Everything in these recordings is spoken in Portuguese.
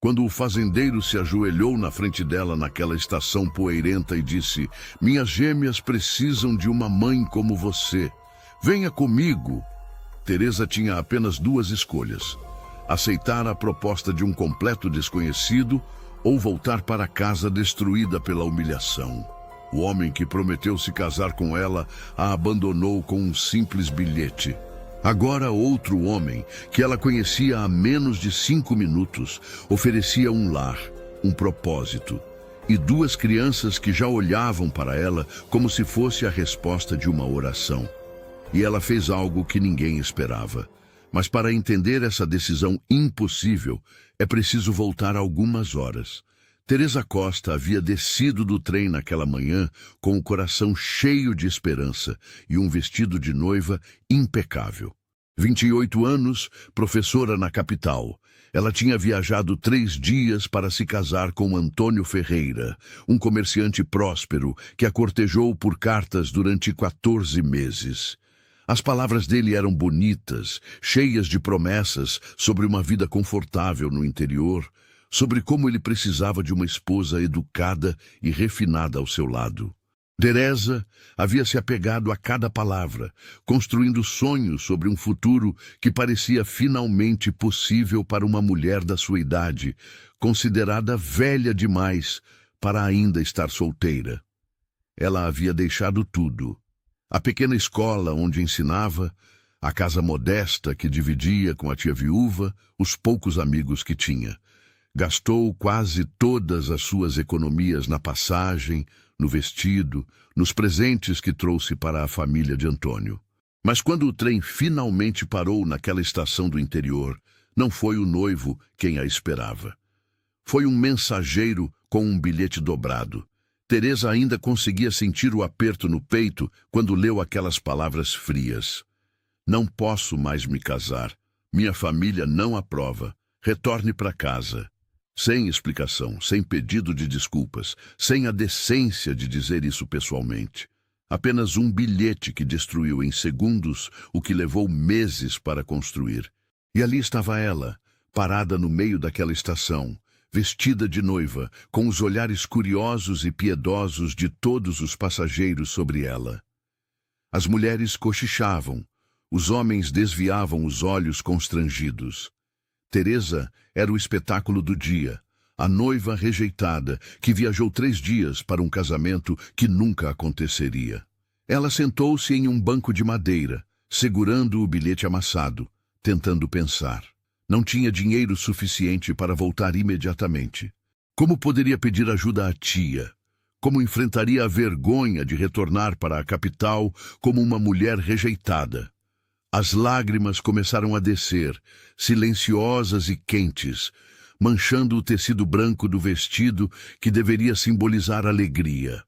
Quando o fazendeiro se ajoelhou na frente dela naquela estação poeirenta e disse: "Minhas gêmeas precisam de uma mãe como você. Venha comigo." Teresa tinha apenas duas escolhas: aceitar a proposta de um completo desconhecido ou voltar para casa destruída pela humilhação. O homem que prometeu se casar com ela a abandonou com um simples bilhete. Agora outro homem, que ela conhecia há menos de 5 minutos, oferecia um lar, um propósito, e duas crianças que já olhavam para ela como se fosse a resposta de uma oração. E ela fez algo que ninguém esperava. Mas para entender essa decisão impossível, é preciso voltar algumas horas. Teresa Costa havia descido do trem naquela manhã com o coração cheio de esperança e um vestido de noiva impecável. 28 anos, professora na capital. Ela tinha viajado 3 dias para se casar com Antônio Ferreira, um comerciante próspero que a cortejou por cartas durante 14 meses. As palavras dele eram bonitas, cheias de promessas sobre uma vida confortável no interior, sobre como ele precisava de uma esposa educada e refinada ao seu lado. Teresa havia se apegado a cada palavra, construindo sonhos sobre um futuro que parecia finalmente possível para uma mulher da sua idade, considerada velha demais para ainda estar solteira. Ela havia deixado tudo: a pequena escola onde ensinava, a casa modesta que dividia com a tia viúva, os poucos amigos que tinha. Gastou quase todas as suas economias na passagem, no vestido, nos presentes que trouxe para a família de Antônio. Mas quando o trem finalmente parou naquela estação do interior, não foi o noivo quem a esperava. Foi um mensageiro com um bilhete dobrado. Teresa ainda conseguia sentir o aperto no peito quando leu aquelas palavras frias. "Não posso mais me casar. Minha família não aprova. Retorne para casa." Sem explicação, sem pedido de desculpas, sem a decência de dizer isso pessoalmente. Apenas um bilhete que destruiu em segundos o que levou meses para construir. E ali estava ela, parada no meio daquela estação, vestida de noiva, com os olhares curiosos e piedosos de todos os passageiros sobre ela. As mulheres cochichavam, os homens desviavam os olhos constrangidos. Teresa era o espetáculo do dia, a noiva rejeitada que viajou 3 dias para um casamento que nunca aconteceria. Ela sentou-se em um banco de madeira, segurando o bilhete amassado, tentando pensar. Não tinha dinheiro suficiente para voltar imediatamente. Como poderia pedir ajuda à tia? Como enfrentaria a vergonha de retornar para a capital como uma mulher rejeitada? As lágrimas começaram a descer, silenciosas e quentes, manchando o tecido branco do vestido que deveria simbolizar alegria.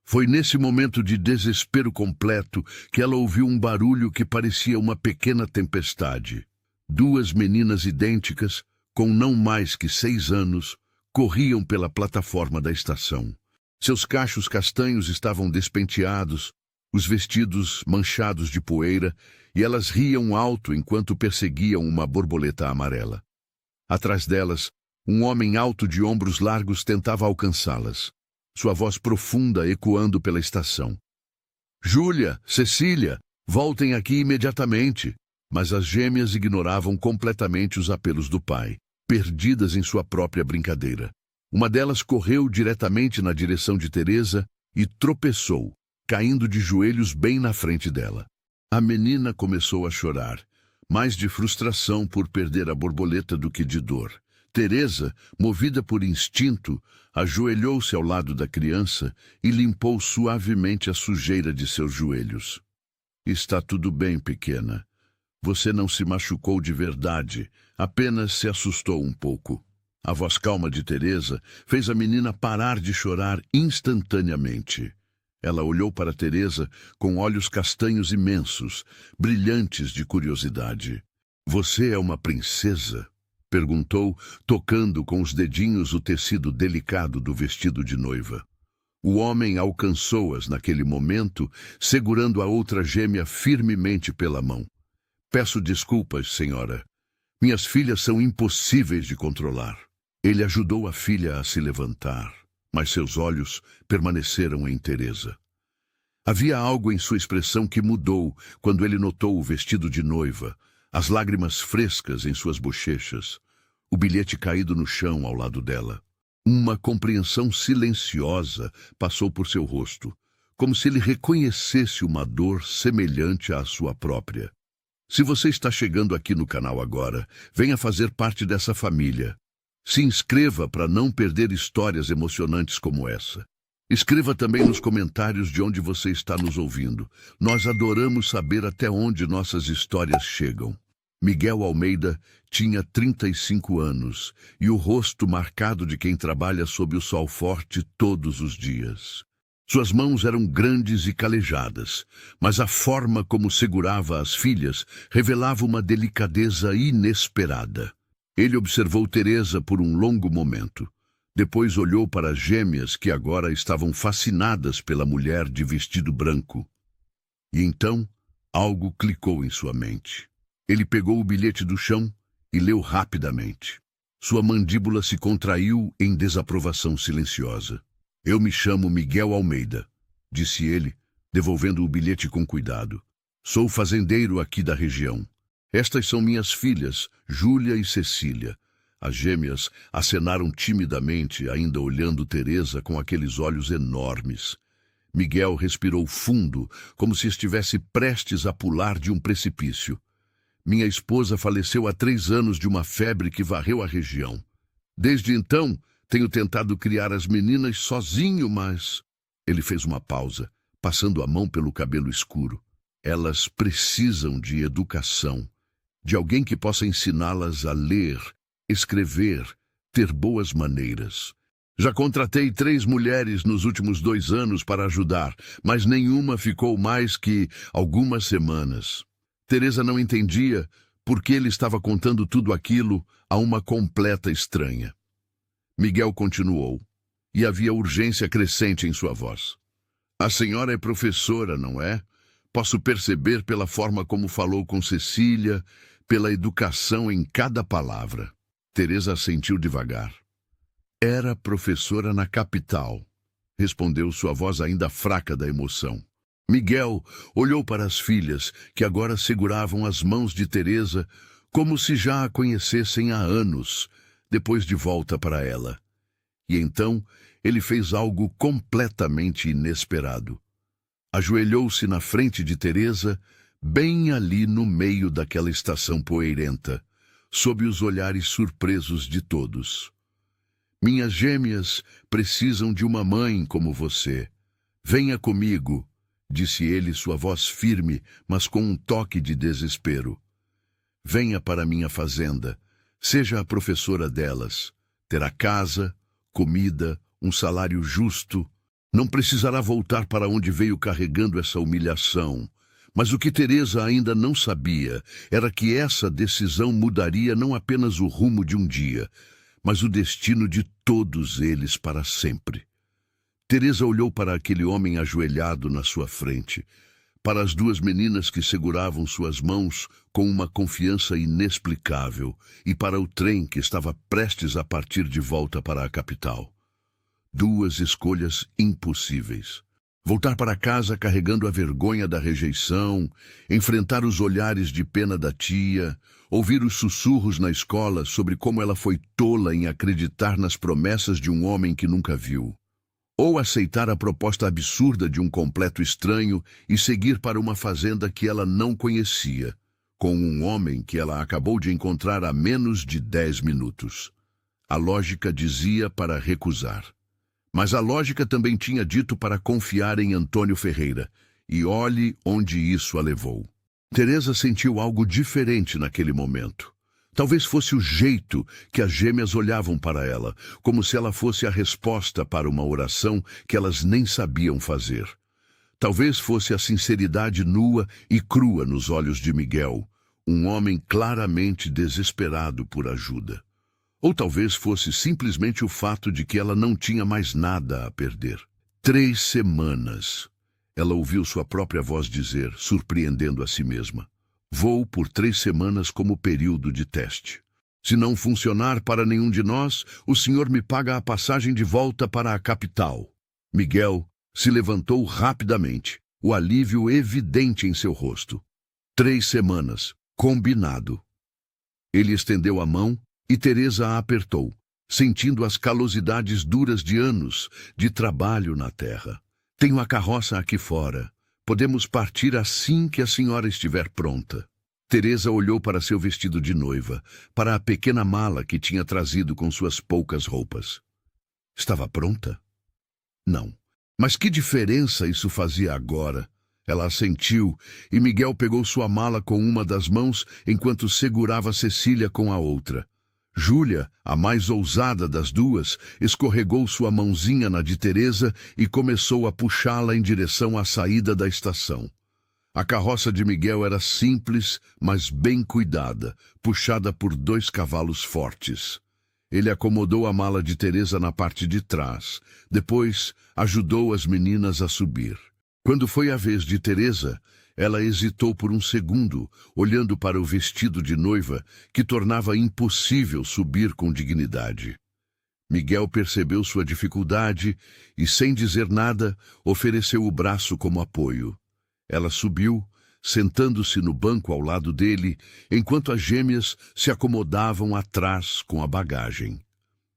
Foi nesse momento de desespero completo que ela ouviu um barulho que parecia uma pequena tempestade. 2 meninas idênticas, com não mais que 6 anos, corriam pela plataforma da estação. Seus cachos castanhos estavam despenteados, os vestidos manchados de poeira, e elas riam alto enquanto perseguiam uma borboleta amarela. Atrás delas, um homem alto de ombros largos tentava alcançá-las, sua voz profunda ecoando pela estação. "Júlia, Cecília, voltem aqui imediatamente." Mas as gêmeas ignoravam completamente os apelos do pai, perdidas em sua própria brincadeira. Uma delas correu diretamente na direção de Teresa e tropeçou, caindo de joelhos bem na frente dela. A menina começou a chorar, mais de frustração por perder a borboleta do que de dor. Teresa, movida por instinto, ajoelhou-se ao lado da criança e limpou suavemente a sujeira de seus joelhos. "Está tudo bem, pequena. Você não se machucou de verdade, apenas se assustou um pouco." A voz calma de Teresa fez a menina parar de chorar instantaneamente. Ela olhou para Teresa com olhos castanhos imensos, brilhantes de curiosidade. "Você é uma princesa?" perguntou, tocando com os dedinhos o tecido delicado do vestido de noiva. O homem alcançou-as naquele momento, segurando a outra gêmea firmemente pela mão. "Peço desculpas, senhora. Minhas filhas são impossíveis de controlar." Ele ajudou a filha a se levantar, mas seus olhos permaneceram em Teresa. Havia algo em sua expressão que mudou quando ele notou o vestido de noiva, as lágrimas frescas em suas bochechas, o bilhete caído no chão ao lado dela. Uma compreensão silenciosa passou por seu rosto, como se ele reconhecesse uma dor semelhante à sua própria. Se você está chegando aqui no canal agora, venha fazer parte dessa família. Se inscreva para não perder histórias emocionantes como essa. Escreva também nos comentários de onde você está nos ouvindo. Nós adoramos saber até onde nossas histórias chegam. Miguel Almeida tinha 35 anos e o rosto marcado de quem trabalha sob o sol forte todos os dias. Suas mãos eram grandes e calejadas, mas a forma como segurava as filhas revelava uma delicadeza inesperada. Ele observou Teresa por um longo momento. Depois olhou para as gêmeas que agora estavam fascinadas pela mulher de vestido branco. E então, algo clicou em sua mente. Ele pegou o bilhete do chão e leu rapidamente. Sua mandíbula se contraiu em desaprovação silenciosa. Eu me chamo Miguel Almeida, disse ele, devolvendo o bilhete com cuidado. Sou fazendeiro aqui da região. Estas são minhas filhas, Júlia e Cecília. As gêmeas acenaram timidamente, ainda olhando Teresa com aqueles olhos enormes. Miguel respirou fundo, como se estivesse prestes a pular de um precipício. Minha esposa faleceu há 3 anos de uma febre que varreu a região. Desde então, tenho tentado criar as meninas sozinho, mas... Ele fez uma pausa, passando a mão pelo cabelo escuro. Elas precisam de educação, de alguém que possa ensiná-las a ler, escrever, ter boas maneiras. Já contratei 3 mulheres nos últimos 2 anos para ajudar, mas nenhuma ficou mais que algumas semanas. Teresa não entendia por que ele estava contando tudo aquilo a uma completa estranha. Miguel continuou, e havia urgência crescente em sua voz. A senhora é professora, não é? Posso perceber pela forma como falou com Cecília, pela educação em cada palavra. Teresa assentiu devagar. Era professora na capital, respondeu sua voz ainda fraca da emoção. Miguel olhou para as filhas, que agora seguravam as mãos de Teresa, como se já a conhecessem há anos, depois de volta para ela. E então ele fez algo completamente inesperado. Ajoelhou-se na frente de Teresa, bem ali no meio daquela estação poeirenta, sob os olhares surpresos de todos. Minhas gêmeas precisam de uma mãe como você. Venha comigo, disse ele, sua voz firme, mas com um toque de desespero. Venha para minha fazenda, seja a professora delas. Terá casa, comida, um salário justo. Não precisará voltar para onde veio carregando essa humilhação. Mas o que Teresa ainda não sabia era que essa decisão mudaria não apenas o rumo de um dia, mas o destino de todos eles para sempre. Teresa olhou para aquele homem ajoelhado na sua frente, para as 2 meninas que seguravam suas mãos com uma confiança inexplicável e para o trem que estava prestes a partir de volta para a capital. 2 escolhas impossíveis. Voltar para casa carregando a vergonha da rejeição, enfrentar os olhares de pena da tia, ouvir os sussurros na escola sobre como ela foi tola em acreditar nas promessas de um homem que nunca viu. Ou aceitar a proposta absurda de um completo estranho e seguir para uma fazenda que ela não conhecia, com um homem que ela acabou de encontrar há menos de 10 minutos. A lógica dizia para recusar. Mas a lógica também tinha dito para confiar em Antônio Ferreira, e olhe onde isso a levou. Teresa sentiu algo diferente naquele momento. Talvez fosse o jeito que as gêmeas olhavam para ela, como se ela fosse a resposta para uma oração que elas nem sabiam fazer. Talvez fosse a sinceridade nua e crua nos olhos de Miguel, um homem claramente desesperado por ajuda. Ou talvez fosse simplesmente o fato de que ela não tinha mais nada a perder. 3 semanas. Ela ouviu sua própria voz dizer, surpreendendo a si mesma. Vou por 3 semanas como período de teste. Se não funcionar para nenhum de nós, o senhor me paga a passagem de volta para a capital. Miguel se levantou rapidamente, o alívio evidente em seu rosto. 3 semanas, combinado. Ele estendeu a mão e Teresa a apertou, sentindo as calosidades duras de anos de trabalho na terra. Tenho a carroça aqui fora. Podemos partir assim que a senhora estiver pronta. Teresa olhou para seu vestido de noiva, para a pequena mala que tinha trazido com suas poucas roupas. Estava pronta? Não. Mas que diferença isso fazia agora? Ela assentiu e Miguel pegou sua mala com uma das mãos enquanto segurava Cecília com a outra. Júlia, a mais ousada das duas, escorregou sua mãozinha na de Teresa e começou a puxá-la em direção à saída da estação. A carroça de Miguel era simples, mas bem cuidada, puxada por 2 cavalos fortes. Ele acomodou a mala de Teresa na parte de trás. Depois, ajudou as meninas a subir. Quando foi a vez de Teresa, ela hesitou por um segundo, olhando para o vestido de noiva, que tornava impossível subir com dignidade. Miguel percebeu sua dificuldade e, sem dizer nada, ofereceu o braço como apoio. Ela subiu, sentando-se no banco ao lado dele, enquanto as gêmeas se acomodavam atrás com a bagagem.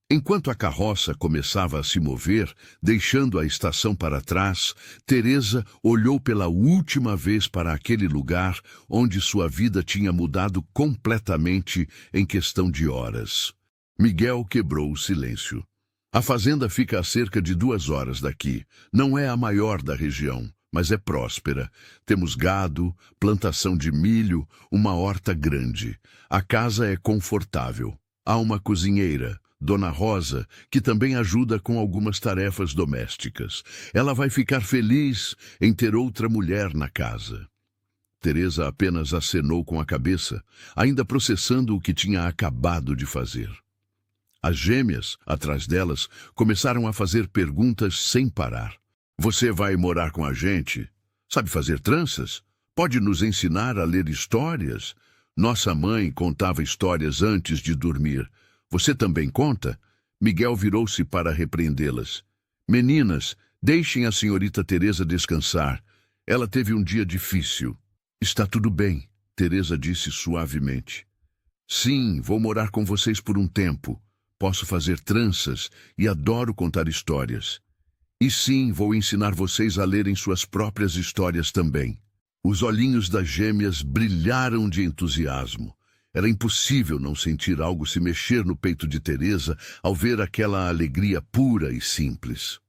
Enquanto a carroça começava a se mover, deixando a estação para trás, Teresa olhou pela última vez para aquele lugar onde sua vida tinha mudado completamente em questão de horas. Miguel quebrou o silêncio. A fazenda fica a cerca de 2 horas daqui. Não é a maior da região, mas é próspera. Temos gado, plantação de milho, uma horta grande. A casa é confortável. Há uma cozinheira, Dona Rosa, que também ajuda com algumas tarefas domésticas. Ela vai ficar feliz em ter outra mulher na casa. Teresa apenas acenou com a cabeça, ainda processando o que tinha acabado de fazer. As gêmeas, atrás delas, começaram a fazer perguntas sem parar. Você vai morar com a gente? Sabe fazer tranças? Pode nos ensinar a ler histórias? Nossa mãe contava histórias antes de dormir. Você também conta? Miguel virou-se para repreendê-las. Meninas, deixem a senhorita Teresa descansar. Ela teve um dia difícil. Está tudo bem, Teresa disse suavemente. Sim, vou morar com vocês por um tempo. Posso fazer tranças e adoro contar histórias. E sim, vou ensinar vocês a lerem suas próprias histórias também. Os olhinhos das gêmeas brilharam de entusiasmo. Era impossível não sentir algo se mexer no peito de Teresa ao ver aquela alegria pura e simples.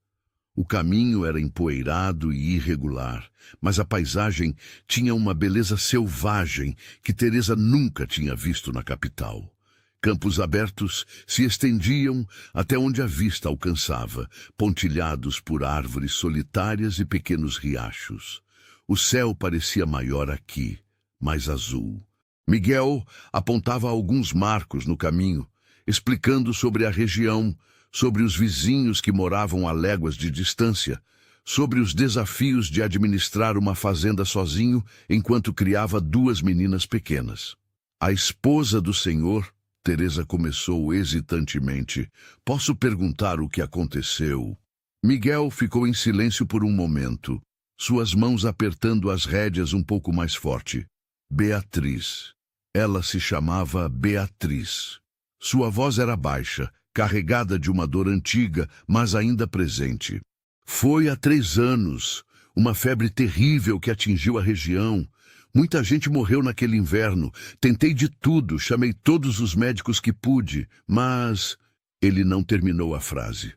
O caminho era empoeirado e irregular, mas a paisagem tinha uma beleza selvagem que Teresa nunca tinha visto na capital. Campos abertos se estendiam até onde a vista alcançava, pontilhados por árvores solitárias e pequenos riachos. O céu parecia maior aqui, mais azul. Miguel apontava alguns marcos no caminho, explicando sobre a região, sobre os vizinhos que moravam a léguas de distância, sobre os desafios de administrar uma fazenda sozinho enquanto criava 2 meninas pequenas. A esposa do senhor, Teresa começou hesitantemente. Posso perguntar o que aconteceu? Miguel ficou em silêncio por um momento, suas mãos apertando as rédeas um pouco mais forte. Beatriz. Ela se chamava Beatriz. Sua voz era baixa, carregada de uma dor antiga, mas ainda presente. Foi há 3 anos, uma febre terrível que atingiu a região. Muita gente morreu naquele inverno. Tentei de tudo, chamei todos os médicos que pude, mas... Ele não terminou a frase.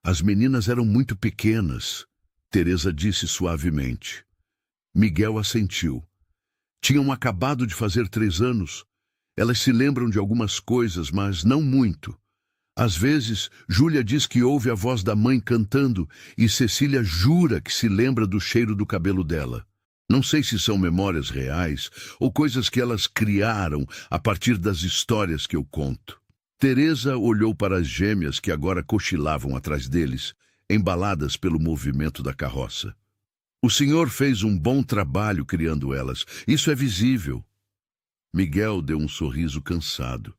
As meninas eram muito pequenas, Teresa disse suavemente. Miguel assentiu. Tinham acabado de fazer 3 anos. Elas se lembram de algumas coisas, mas não muito. Às vezes, Júlia diz que ouve a voz da mãe cantando e Cecília jura que se lembra do cheiro do cabelo dela. Não sei se são memórias reais ou coisas que elas criaram a partir das histórias que eu conto. Teresa olhou para as gêmeas que agora cochilavam atrás deles, embaladas pelo movimento da carroça. O senhor fez um bom trabalho criando elas. Isso é visível. Miguel deu um sorriso cansado.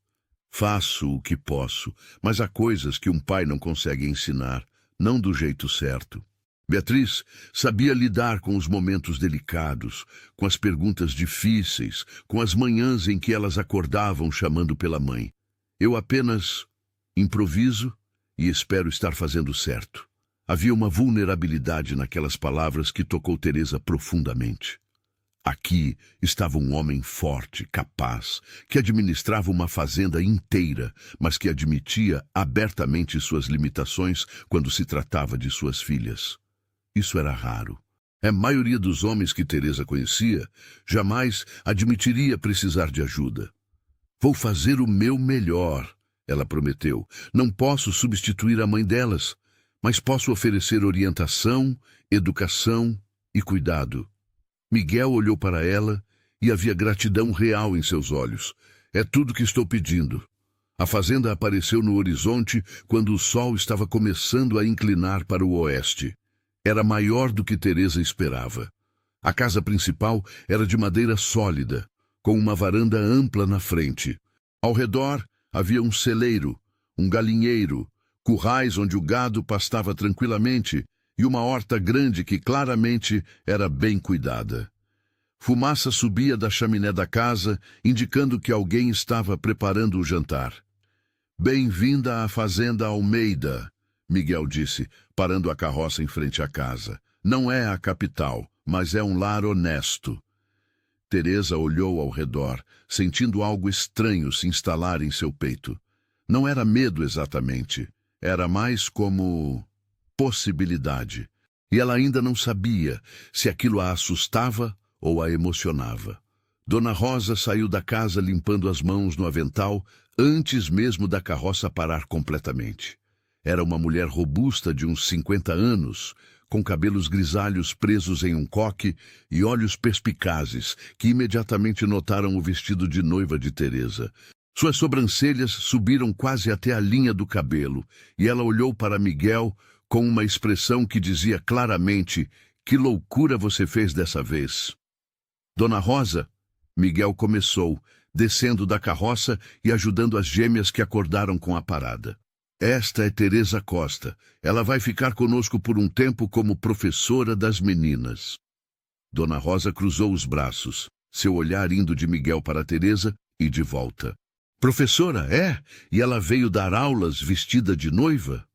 Faço o que posso, mas há coisas que um pai não consegue ensinar, não do jeito certo. Beatriz sabia lidar com os momentos delicados, com as perguntas difíceis, com as manhãs em que elas acordavam chamando pela mãe. Eu apenas improviso e espero estar fazendo certo. Havia uma vulnerabilidade naquelas palavras que tocou Teresa profundamente. Aqui estava um homem forte, capaz, que administrava uma fazenda inteira, mas que admitia abertamente suas limitações quando se tratava de suas filhas. Isso era raro. A maioria dos homens que Teresa conhecia jamais admitiria precisar de ajuda. Vou fazer o meu melhor, ela prometeu. Não posso substituir a mãe delas, mas posso oferecer orientação, educação e cuidado. Miguel olhou para ela e havia gratidão real em seus olhos. É tudo que estou pedindo. A fazenda apareceu no horizonte quando o sol estava começando a inclinar para o oeste. Era maior do que Teresa esperava. A casa principal era de madeira sólida, com uma varanda ampla na frente. Ao redor havia um celeiro, um galinheiro, currais onde o gado pastava tranquilamente e uma horta grande que claramente era bem cuidada. Fumaça subia da chaminé da casa, indicando que alguém estava preparando o jantar. Bem-vinda à Fazenda Almeida, Miguel disse, parando a carroça em frente à casa. Não é a capital, mas é um lar honesto. Teresa olhou ao redor, sentindo algo estranho se instalar em seu peito. Não era medo exatamente, era mais como possibilidade. E ela ainda não sabia se aquilo a assustava ou a emocionava. Dona Rosa saiu da casa limpando as mãos no avental antes mesmo da carroça parar completamente. Era uma mulher robusta de uns 50 anos, com cabelos grisalhos presos em um coque e olhos perspicazes, que imediatamente notaram o vestido de noiva de Teresa. Suas sobrancelhas subiram quase até a linha do cabelo, e ela olhou para Miguel com uma expressão que dizia claramente: "Que loucura você fez dessa vez?" Dona Rosa, Miguel começou, descendo da carroça e ajudando as gêmeas que acordaram com a parada. Esta é Teresa Costa. Ela vai ficar conosco por um tempo como professora das meninas. Dona Rosa cruzou os braços, seu olhar indo de Miguel para Teresa e de volta. Professora, é? E ela veio dar aulas vestida de noiva?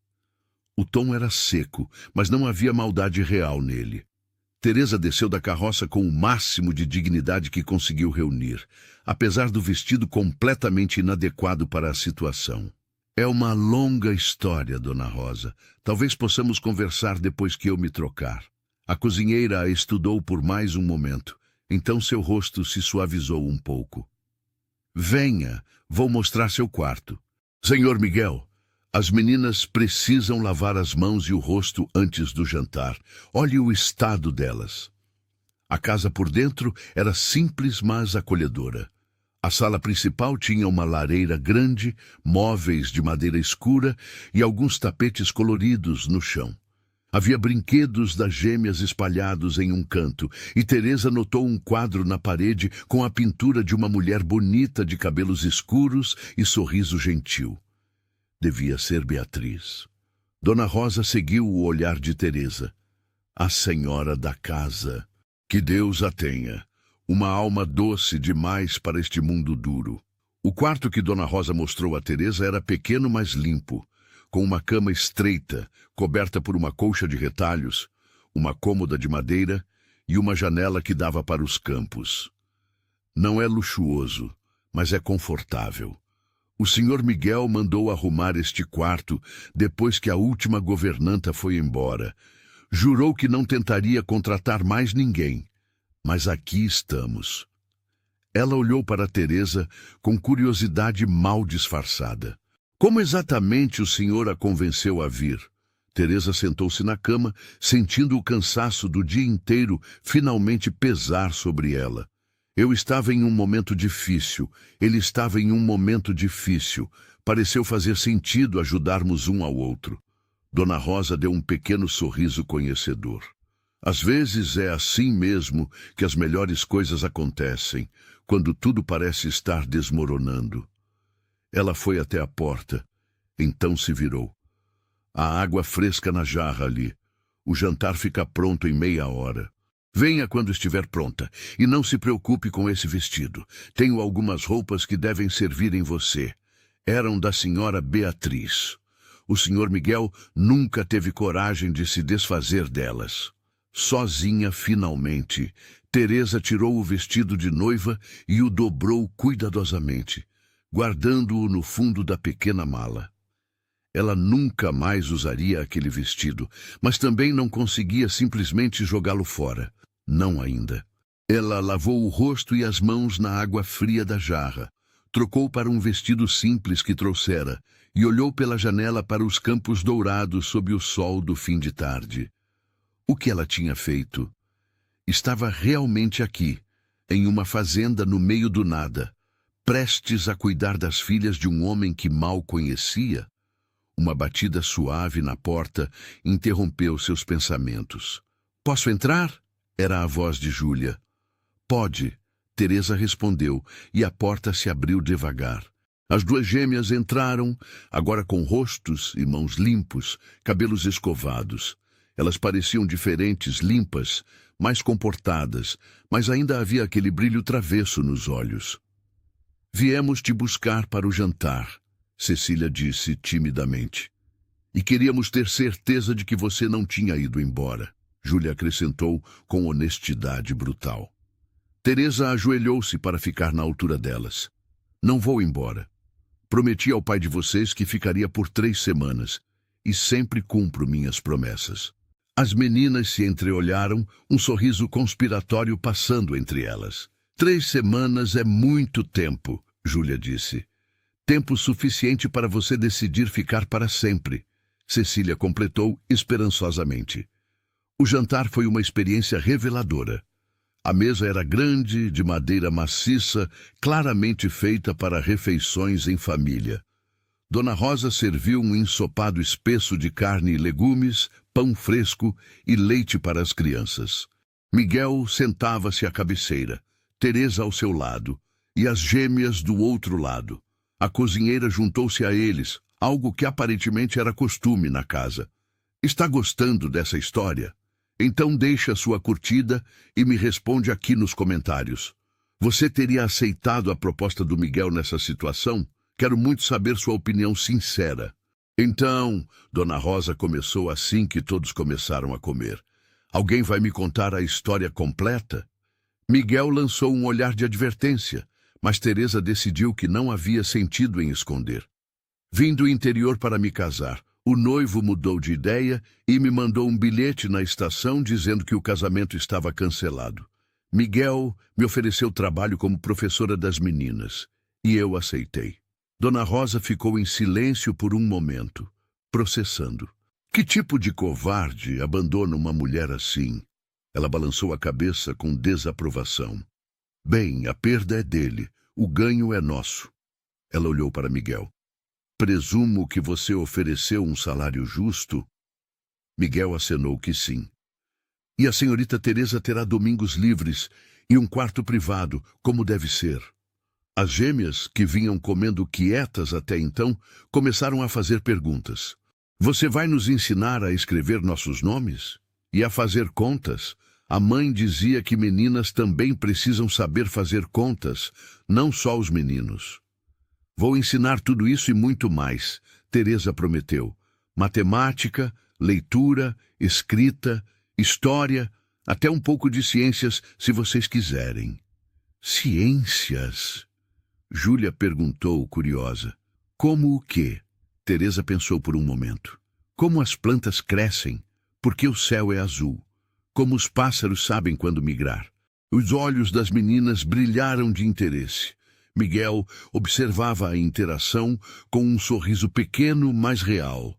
O tom era seco, mas não havia maldade real nele. Teresa desceu da carroça com o máximo de dignidade que conseguiu reunir, apesar do vestido completamente inadequado para a situação. É uma longa história, Dona Rosa. Talvez possamos conversar depois que eu me trocar. A cozinheira a estudou por mais um momento, então seu rosto se suavizou um pouco. Venha, vou mostrar seu quarto. Senhor Miguel, as meninas precisam lavar as mãos e o rosto antes do jantar. Olhe o estado delas. A casa por dentro era simples, mas acolhedora. A sala principal tinha uma lareira grande, móveis de madeira escura e alguns tapetes coloridos no chão. Havia brinquedos das gêmeas espalhados em um canto, e Teresa notou um quadro na parede com a pintura de uma mulher bonita de cabelos escuros e sorriso gentil. Devia ser Beatriz. Dona Rosa seguiu o olhar de Teresa. A senhora da casa. Que Deus a tenha. Uma alma doce demais para este mundo duro. O quarto que Dona Rosa mostrou a Teresa era pequeno, mas limpo, com uma cama estreita, coberta por uma colcha de retalhos, uma cômoda de madeira e uma janela que dava para os campos. Não é luxuoso, mas é confortável. O Sr. Miguel mandou arrumar este quarto depois que a última governanta foi embora. Jurou que não tentaria contratar mais ninguém. Mas aqui estamos. Ela olhou para Teresa com curiosidade mal disfarçada. Como exatamente o senhor a convenceu a vir? Teresa sentou-se na cama, sentindo o cansaço do dia inteiro finalmente pesar sobre ela. Eu estava em um momento difícil. Ele estava em um momento difícil. Pareceu fazer sentido ajudarmos um ao outro. Dona Rosa deu um pequeno sorriso conhecedor. Às vezes é assim mesmo que as melhores coisas acontecem, quando tudo parece estar desmoronando. Ela foi até a porta. Então se virou. Há água fresca na jarra ali. O jantar fica pronto em meia hora. Venha quando estiver pronta. E não se preocupe com esse vestido. Tenho algumas roupas que devem servir em você. Eram da senhora Beatriz. O senhor Miguel nunca teve coragem de se desfazer delas. Sozinha, finalmente, Teresa tirou o vestido de noiva e o dobrou cuidadosamente, guardando-o no fundo da pequena mala. Ela nunca mais usaria aquele vestido, mas também não conseguia simplesmente jogá-lo fora. Não ainda. Ela lavou o rosto e as mãos na água fria da jarra, trocou para um vestido simples que trouxera e olhou pela janela para os campos dourados sob o sol do fim de tarde. O que ela tinha feito? Estava realmente aqui, em uma fazenda no meio do nada, prestes a cuidar das filhas de um homem que mal conhecia? Uma batida suave na porta interrompeu seus pensamentos. "Posso entrar?" Era a voz de Júlia. "Pode", Teresa respondeu, e a porta se abriu devagar. As duas gêmeas entraram, agora com rostos e mãos limpos, cabelos escovados. Elas pareciam diferentes, limpas, mais comportadas, mas ainda havia aquele brilho travesso nos olhos. "Viemos te buscar para o jantar", Cecília disse timidamente. "E queríamos ter certeza de que você não tinha ido embora", Júlia acrescentou com honestidade brutal. Teresa ajoelhou-se para ficar na altura delas. "Não vou embora. Prometi ao pai de vocês que ficaria por 3 semanas, e sempre cumpro minhas promessas." As meninas se entreolharam, um sorriso conspiratório passando entre elas. 3 semanas é muito tempo, Júlia disse. "Tempo suficiente para você decidir ficar para sempre", Cecília completou esperançosamente. O jantar foi uma experiência reveladora. A mesa era grande, de madeira maciça, claramente feita para refeições em família. Dona Rosa serviu um ensopado espesso de carne e legumes, pão fresco e leite para as crianças. Miguel sentava-se à cabeceira, Teresa ao seu lado, e as gêmeas do outro lado. A cozinheira juntou-se a eles, algo que aparentemente era costume na casa. "Está gostando dessa história? Então deixe a sua curtida e me responde aqui nos comentários. Você teria aceitado a proposta do Miguel nessa situação? Quero muito saber sua opinião sincera." "Então", Dona Rosa começou assim que todos começaram a comer. "Alguém vai me contar a história completa?" Miguel lançou um olhar de advertência, mas Teresa decidiu que não havia sentido em esconder. "Vim do interior para me casar. O noivo mudou de ideia e me mandou um bilhete na estação dizendo que o casamento estava cancelado. Miguel me ofereceu trabalho como professora das meninas, e eu aceitei." Dona Rosa ficou em silêncio por um momento, processando. Que tipo de covarde abandona uma mulher assim? Ela balançou a cabeça com desaprovação. "Bem, a perda é dele, o ganho é nosso." Ela olhou para Miguel. "Presumo que você ofereceu um salário justo?" Miguel acenou que sim. "E a senhorita Teresa terá domingos livres e um quarto privado, como deve ser." As gêmeas, que vinham comendo quietas até então, começaram a fazer perguntas. "Você vai nos ensinar a escrever nossos nomes? E a fazer contas? A mãe dizia que meninas também precisam saber fazer contas, não só os meninos." "Vou ensinar tudo isso e muito mais", Teresa prometeu. "Matemática, leitura, escrita, história, até um pouco de ciências, se vocês quiserem." "Ciências?" Júlia perguntou, curiosa. "Como o quê?" Teresa pensou por um momento. "Como as plantas crescem, porque o céu é azul. Como os pássaros sabem quando migrar." Os olhos das meninas brilharam de interesse. Miguel observava a interação com um sorriso pequeno, mas real.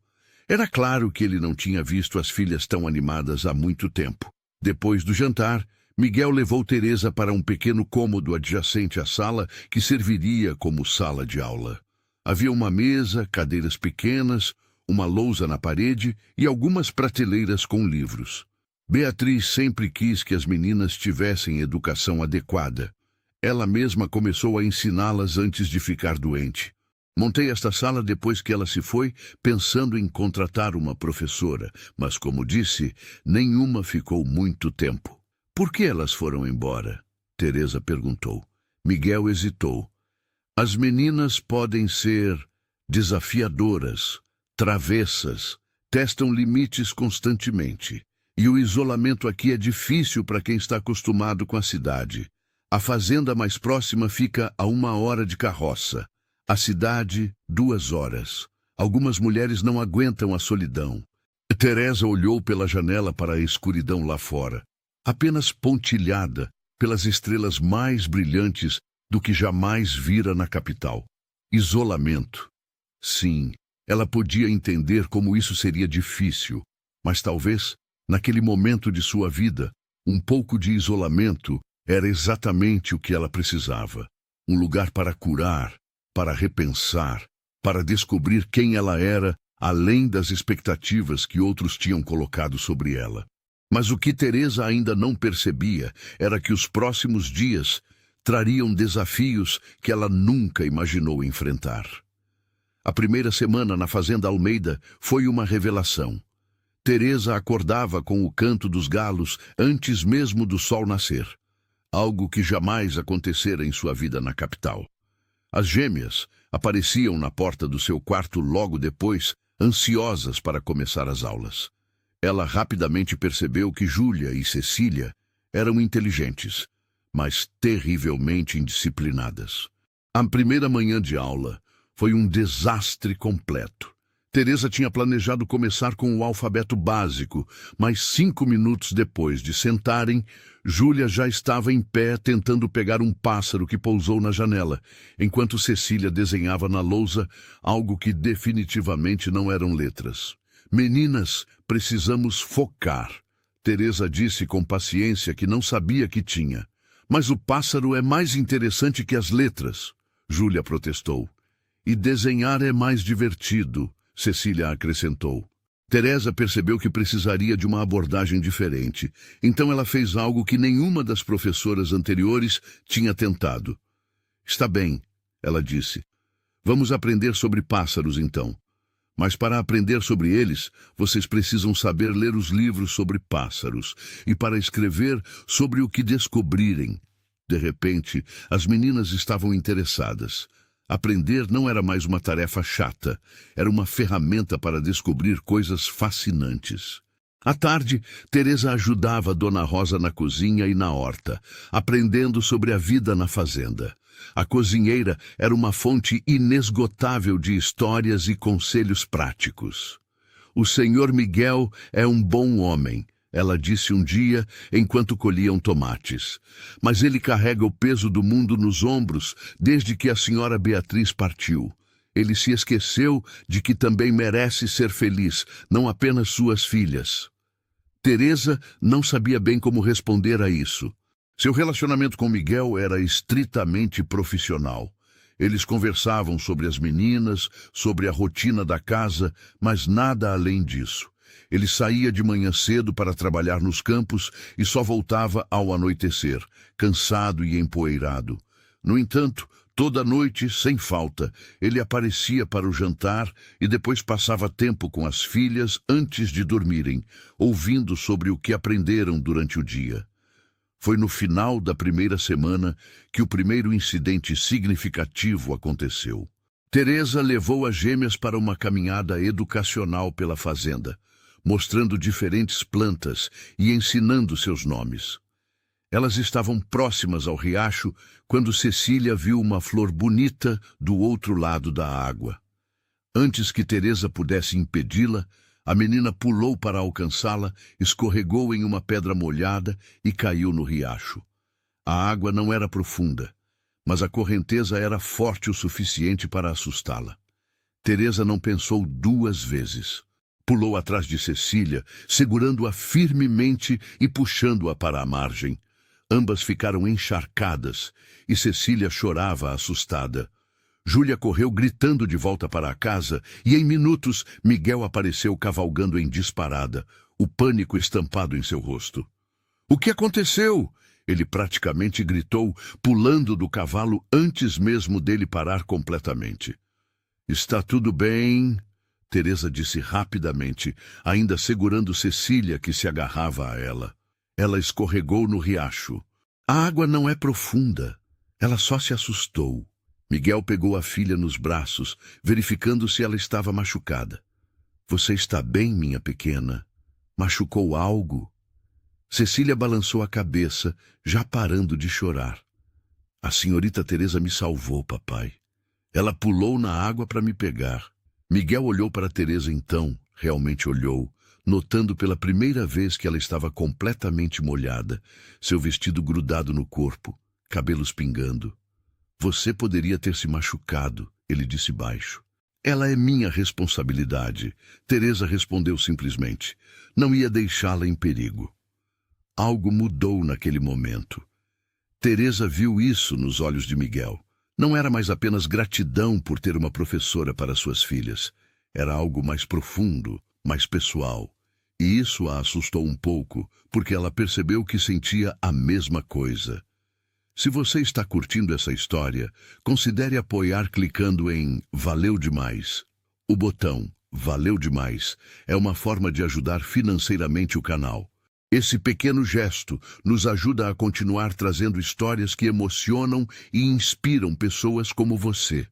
Era claro que ele não tinha visto as filhas tão animadas há muito tempo. Depois do jantar, Miguel levou Teresa para um pequeno cômodo adjacente à sala que serviria como sala de aula. Havia uma mesa, cadeiras pequenas, uma lousa na parede e algumas prateleiras com livros. Beatriz sempre quis que as meninas tivessem educação adequada. Ela mesma começou a ensiná-las antes de ficar doente. Montei esta sala depois que ela se foi, pensando em contratar uma professora, mas, como disse, nenhuma ficou muito tempo. Por que elas foram embora? Teresa perguntou. Miguel hesitou. As meninas podem ser desafiadoras, travessas, testam limites constantemente. E o isolamento aqui é difícil para quem está acostumado com a cidade. A fazenda mais próxima fica a 1 hora de carroça. A cidade, 2 horas. Algumas mulheres não aguentam a solidão. Teresa olhou pela janela para a escuridão lá fora, apenas pontilhada pelas estrelas mais brilhantes do que jamais vira na capital. Isolamento. Sim, ela podia entender como isso seria difícil, mas talvez, naquele momento de sua vida, um pouco de isolamento era exatamente o que ela precisava. Um lugar para curar, para repensar, para descobrir quem ela era, além das expectativas que outros tinham colocado sobre ela. Mas o que Teresa ainda não percebia era que os próximos dias trariam desafios que ela nunca imaginou enfrentar. A primeira semana na Fazenda Almeida foi uma revelação. Teresa acordava com o canto dos galos antes mesmo do sol nascer, algo que jamais acontecera em sua vida na capital. As gêmeas apareciam na porta do seu quarto logo depois, ansiosas para começar as aulas. Ela rapidamente percebeu que Júlia e Cecília eram inteligentes, mas terrivelmente indisciplinadas. A primeira manhã de aula foi um desastre completo. Teresa tinha planejado começar com o alfabeto básico, mas 5 minutos depois de sentarem, Júlia já estava em pé tentando pegar um pássaro que pousou na janela, enquanto Cecília desenhava na lousa algo que definitivamente não eram letras. Meninas, precisamos focar. Teresa disse com paciência que não sabia que tinha. Mas o pássaro é mais interessante que as letras, Júlia protestou. E desenhar é mais divertido, Cecília acrescentou. Teresa percebeu que precisaria de uma abordagem diferente, então ela fez algo que nenhuma das professoras anteriores tinha tentado. Está bem, ela disse. Vamos aprender sobre pássaros, então. Mas para aprender sobre eles, vocês precisam saber ler os livros sobre pássaros e para escrever sobre o que descobrirem. De repente, as meninas estavam interessadas. Aprender não era mais uma tarefa chata, era uma ferramenta para descobrir coisas fascinantes. À tarde, Teresa ajudava Dona Rosa na cozinha e na horta, aprendendo sobre a vida na fazenda. A cozinheira era uma fonte inesgotável de histórias e conselhos práticos. O senhor Miguel é um bom homem, ela disse um dia enquanto colhiam tomates. Mas ele carrega o peso do mundo nos ombros desde que a senhora Beatriz partiu. Ele se esqueceu de que também merece ser feliz, não apenas suas filhas. Teresa não sabia bem como responder a isso. Seu relacionamento com Miguel era estritamente profissional. Eles conversavam sobre as meninas, sobre a rotina da casa, mas nada além disso. Ele saía de manhã cedo para trabalhar nos campos e só voltava ao anoitecer, cansado e empoeirado. No entanto, toda noite, sem falta, ele aparecia para o jantar e depois passava tempo com as filhas antes de dormirem, ouvindo sobre o que aprenderam durante o dia. Foi no final da primeira semana que o primeiro incidente significativo aconteceu. Teresa levou as gêmeas para uma caminhada educacional pela fazenda, mostrando diferentes plantas e ensinando seus nomes. Elas estavam próximas ao riacho quando Cecília viu uma flor bonita do outro lado da água. Antes que Teresa pudesse impedi-la, a menina pulou para alcançá-la, escorregou em uma pedra molhada e caiu no riacho. A água não era profunda, mas a correnteza era forte o suficiente para assustá-la. Teresa não pensou 2 vezes. Pulou atrás de Cecília, segurando-a firmemente e puxando-a para a margem. Ambas ficaram encharcadas e Cecília chorava assustada. Júlia correu gritando de volta para a casa e, em minutos, Miguel apareceu cavalgando em disparada, o pânico estampado em seu rosto. — O que aconteceu? Ele praticamente gritou, pulando do cavalo antes mesmo dele parar completamente. Está tudo bem, Teresa disse rapidamente, ainda segurando Cecília, que se agarrava a ela. Ela escorregou no riacho. A água não é profunda. Ela só se assustou. Miguel pegou a filha nos braços, verificando se ela estava machucada. Você está bem, minha pequena? Machucou algo? Cecília balançou a cabeça, já parando de chorar. A senhorita Teresa me salvou, papai. Ela pulou na água para me pegar. Miguel olhou para Teresa então, realmente olhou, notando pela primeira vez que ela estava completamente molhada, seu vestido grudado no corpo, cabelos pingando. Você poderia ter se machucado, ele disse baixo. Ela é minha responsabilidade, Teresa respondeu simplesmente. Não ia deixá-la em perigo. Algo mudou naquele momento. Teresa viu isso nos olhos de Miguel. Não era mais apenas gratidão por ter uma professora para suas filhas. Era algo mais profundo, mais pessoal. E isso a assustou um pouco, porque ela percebeu que sentia a mesma coisa. Se você está curtindo essa história, considere apoiar clicando em Valeu Demais. O botão Valeu Demais é uma forma de ajudar financeiramente o canal. Esse pequeno gesto nos ajuda a continuar trazendo histórias que emocionam e inspiram pessoas como você.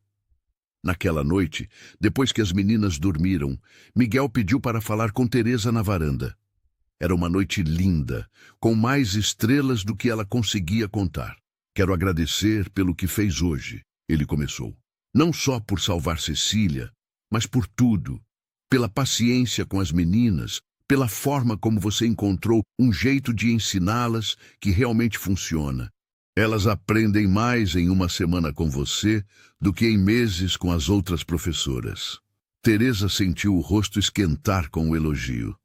Naquela noite, depois que as meninas dormiram, Miguel pediu para falar com Teresa na varanda. Era uma noite linda, com mais estrelas do que ela conseguia contar. Quero agradecer pelo que fez hoje, ele começou. Não só por salvar Cecília, mas por tudo. Pela paciência com as meninas, pela forma como você encontrou um jeito de ensiná-las que realmente funciona. Elas aprendem mais em uma semana com você do que em meses com as outras professoras. Teresa sentiu o rosto esquentar com o elogio.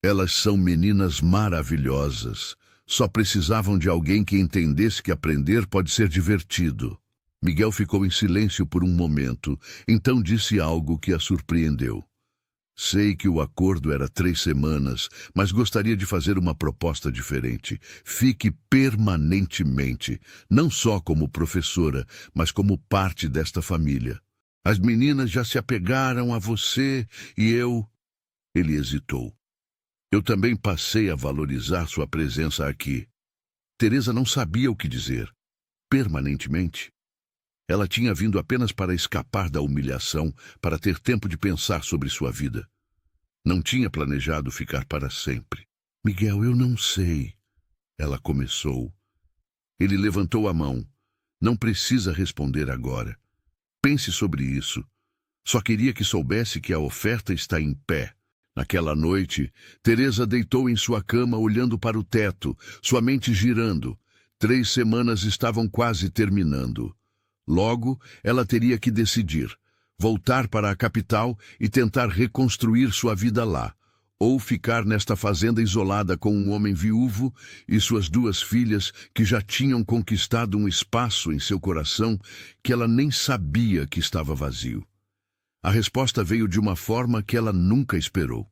Elas são meninas maravilhosas. Só precisavam de alguém que entendesse que aprender pode ser divertido. Miguel ficou em silêncio por um momento, então disse algo que a surpreendeu. Sei que o acordo era 3 semanas, mas gostaria de fazer uma proposta diferente. Fique permanentemente, não só como professora, mas como parte desta família. As meninas já se apegaram a você e eu... Ele hesitou. Eu também passei a valorizar sua presença aqui. Teresa não sabia o que dizer. Permanentemente. Ela tinha vindo apenas para escapar da humilhação, para ter tempo de pensar sobre sua vida. Não tinha planejado ficar para sempre. Miguel, eu não sei. Ela começou. Ele levantou a mão. Não precisa responder agora. Pense sobre isso. Só queria que soubesse que a oferta está em pé. Naquela noite, Teresa deitou em sua cama olhando para o teto, sua mente girando. 3 semanas estavam quase terminando. Logo, ela teria que decidir, voltar para a capital e tentar reconstruir sua vida lá, ou ficar nesta fazenda isolada com um homem viúvo e suas 2 filhas que já tinham conquistado um espaço em seu coração que ela nem sabia que estava vazio. A resposta veio de uma forma que ela nunca esperou.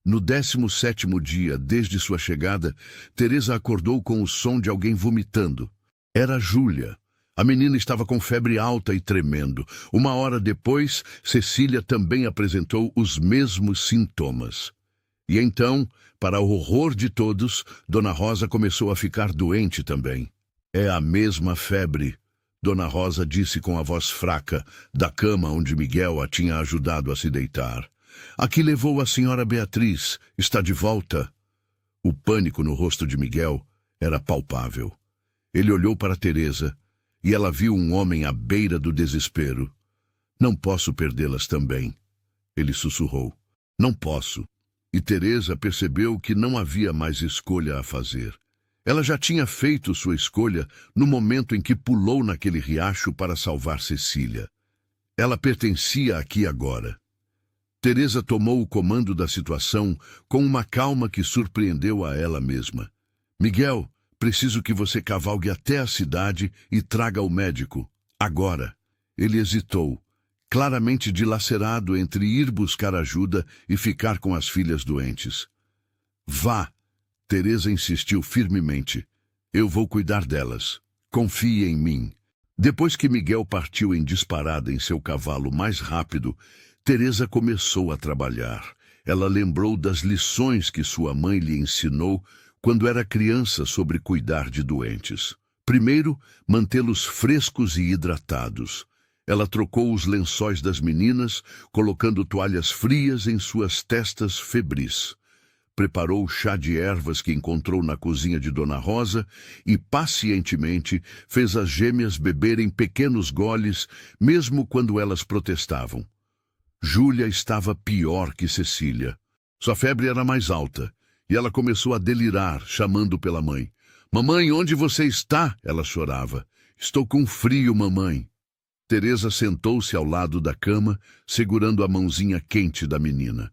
No 17º dia desde sua chegada, Teresa acordou com o som de alguém vomitando. Era Júlia. A menina estava com febre alta e tremendo. 1 hora depois, Cecília também apresentou os mesmos sintomas. E então, para o horror de todos, Dona Rosa começou a ficar doente também. É a mesma febre, Dona Rosa disse com a voz fraca, da cama onde Miguel a tinha ajudado a se deitar. Aqui levou a senhora Beatriz. Está de volta. O pânico no rosto de Miguel era palpável. Ele olhou para Teresa e ela viu um homem à beira do desespero. Não posso perdê-las também, ele sussurrou. Não posso. E Teresa percebeu que não havia mais escolha a fazer. Ela já tinha feito sua escolha no momento em que pulou naquele riacho para salvar Cecília. Ela pertencia aqui agora. Teresa tomou o comando da situação com uma calma que surpreendeu a ela mesma. Miguel, preciso que você cavalgue até a cidade e traga o médico. Agora. Ele hesitou, claramente dilacerado entre ir buscar ajuda e ficar com as filhas doentes. Vá. Teresa insistiu firmemente. Eu vou cuidar delas. Confie em mim. Depois que Miguel partiu em disparada em seu cavalo mais rápido, Teresa começou a trabalhar. Ela lembrou das lições que sua mãe lhe ensinou quando era criança sobre cuidar de doentes. Primeiro, mantê-los frescos e hidratados. Ela trocou os lençóis das meninas, colocando toalhas frias em suas testas febris. Preparou o chá de ervas que encontrou na cozinha de Dona Rosa e, pacientemente, fez as gêmeas beberem pequenos goles, mesmo quando elas protestavam. Júlia estava pior que Cecília. Sua febre era mais alta, e ela começou a delirar, chamando pela mãe. "Mamãe, onde você está?" Ela chorava. "Estou com frio, mamãe." Teresa sentou-se ao lado da cama, segurando a mãozinha quente da menina.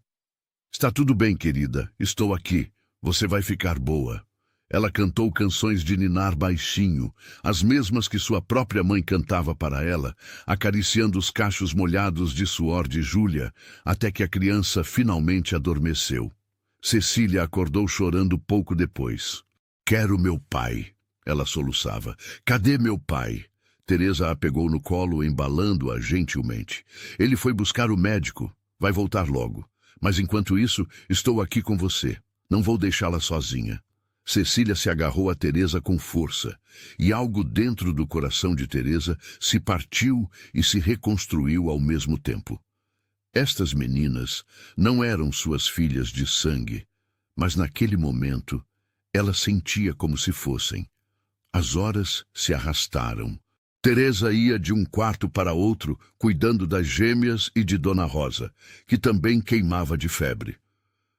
"Está tudo bem, querida. Estou aqui. Você vai ficar boa." Ela cantou canções de ninar baixinho, as mesmas que sua própria mãe cantava para ela, acariciando os cachos molhados de suor de Júlia, até que a criança finalmente adormeceu. Cecília acordou chorando pouco depois. "Quero meu pai," ela soluçava. "Cadê meu pai?" Teresa a pegou no colo, embalando-a gentilmente. "Ele foi buscar o médico. Vai voltar logo. Mas enquanto isso, estou aqui com você. Não vou deixá-la sozinha." Cecília se agarrou a Teresa com força, e algo dentro do coração de Teresa se partiu e se reconstruiu ao mesmo tempo. Estas meninas não eram suas filhas de sangue, mas naquele momento ela sentia como se fossem. As horas se arrastaram. Teresa ia de um quarto para outro, cuidando das gêmeas e de Dona Rosa, que também queimava de febre.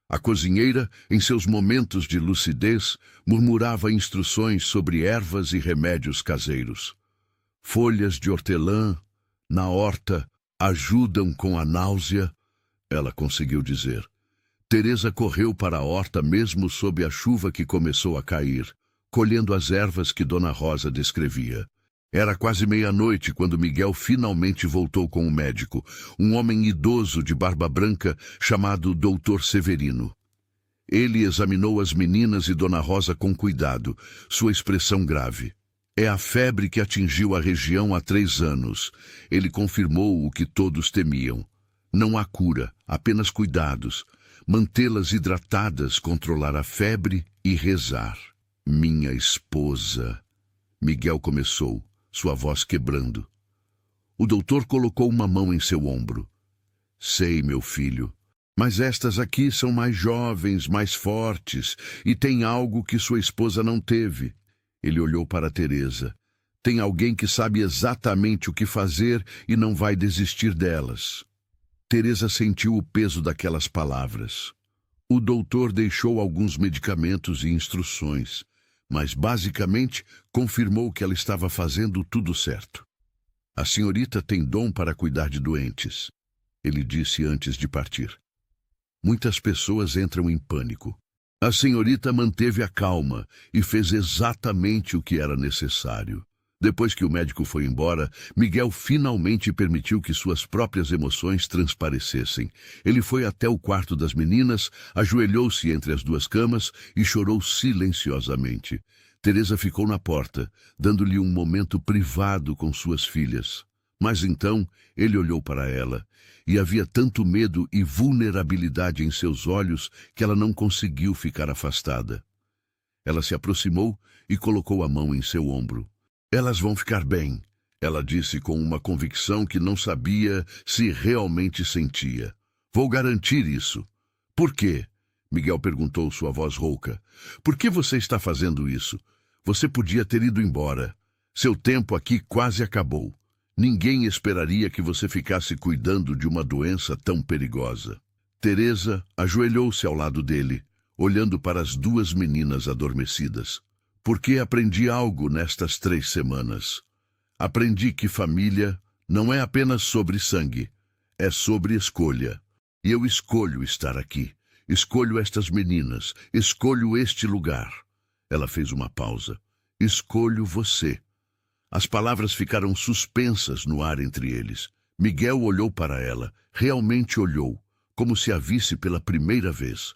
A cozinheira, em seus momentos de lucidez, murmurava instruções sobre ervas e remédios caseiros. "Folhas de hortelã, na horta, ajudam com a náusea", ela conseguiu dizer. Teresa correu para a horta mesmo sob a chuva que começou a cair, colhendo as ervas que Dona Rosa descrevia. Era quase meia-noite quando Miguel finalmente voltou com o médico, um homem idoso de barba branca chamado Dr. Severino. Ele examinou as meninas e Dona Rosa com cuidado, sua expressão grave. "É a febre que atingiu a região há 3 anos. Ele confirmou o que todos temiam. Não há cura, apenas cuidados. Mantê-las hidratadas, controlar a febre e rezar." "Minha esposa," Miguel começou, sua voz quebrando. O doutor colocou uma mão em seu ombro. "Sei, meu filho, mas estas aqui são mais jovens, mais fortes, e têm algo que sua esposa não teve." Ele olhou para Teresa. "Tem alguém que sabe exatamente o que fazer e não vai desistir delas." Teresa sentiu o peso daquelas palavras. O doutor deixou alguns medicamentos e instruções, mas basicamente confirmou que ela estava fazendo tudo certo. "A senhorita tem dom para cuidar de doentes," ele disse antes de partir. Muitas pessoas entram em pânico. A senhorita manteve a calma e fez exatamente o que era necessário. Depois que o médico foi embora, Miguel finalmente permitiu que suas próprias emoções transparecessem. Ele foi até o quarto das meninas, ajoelhou-se entre as 2 camas e chorou silenciosamente. Teresa ficou na porta, dando-lhe um momento privado com suas filhas. Mas então ele olhou para ela, e havia tanto medo e vulnerabilidade em seus olhos que ela não conseguiu ficar afastada. Ela se aproximou e colocou a mão em seu ombro. "Elas vão ficar bem," ela disse com uma convicção que não sabia se realmente sentia. "Vou garantir isso." "Por quê?" Miguel perguntou, sua voz rouca. "Por que você está fazendo isso? Você podia ter ido embora. Seu tempo aqui quase acabou. Ninguém esperaria que você ficasse cuidando de uma doença tão perigosa." Teresa ajoelhou-se ao lado dele, olhando para as 2 meninas adormecidas. "Porque aprendi algo nestas 3 semanas. Aprendi que família não é apenas sobre sangue, é sobre escolha. E eu escolho estar aqui. Escolho estas meninas. Escolho este lugar." Ela fez uma pausa. "Escolho você." As palavras ficaram suspensas no ar entre eles. Miguel olhou para ela, realmente olhou, como se a visse pela primeira vez.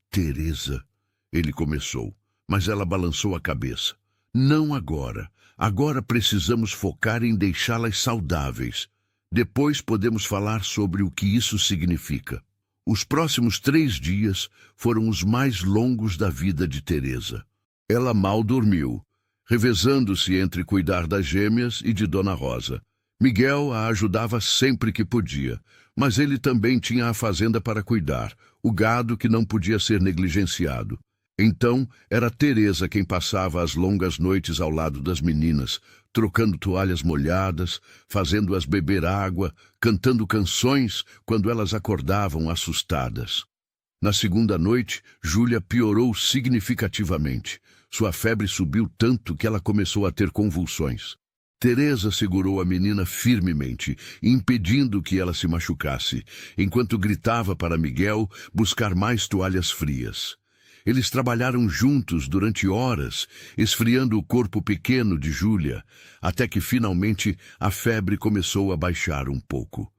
"Teresa," ele começou, mas ela balançou a cabeça. Não agora. Agora precisamos focar em deixá-las saudáveis. Depois podemos falar sobre o que isso significa. Os próximos 3 dias foram os mais longos da vida de Teresa. Ela mal dormiu, revezando-se entre cuidar das gêmeas e de Dona Rosa. Miguel a ajudava sempre que podia, mas ele também tinha a fazenda para cuidar, o gado que não podia ser negligenciado. Então, era Teresa quem passava as longas noites ao lado das meninas, trocando toalhas molhadas, fazendo-as beber água, cantando canções quando elas acordavam assustadas. Na segunda noite, Júlia piorou significativamente. Sua febre subiu tanto que ela começou a ter convulsões. Teresa segurou a menina firmemente, impedindo que ela se machucasse, enquanto gritava para Miguel buscar mais toalhas frias. Eles trabalharam juntos durante horas, esfriando o corpo pequeno de Júlia, até que finalmente a febre começou a baixar um pouco.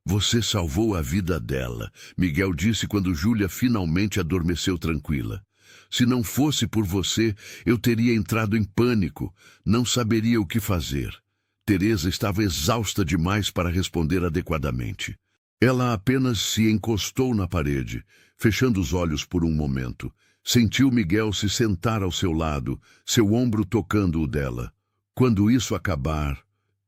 Você salvou a vida dela, Miguel disse quando Júlia finalmente adormeceu tranquila. Se não fosse por você, eu teria entrado em pânico, não saberia o que fazer. Teresa estava exausta demais para responder adequadamente. Ela apenas se encostou na parede, fechando os olhos por um momento. Sentiu Miguel se sentar ao seu lado, seu ombro tocando o dela. Quando isso acabar,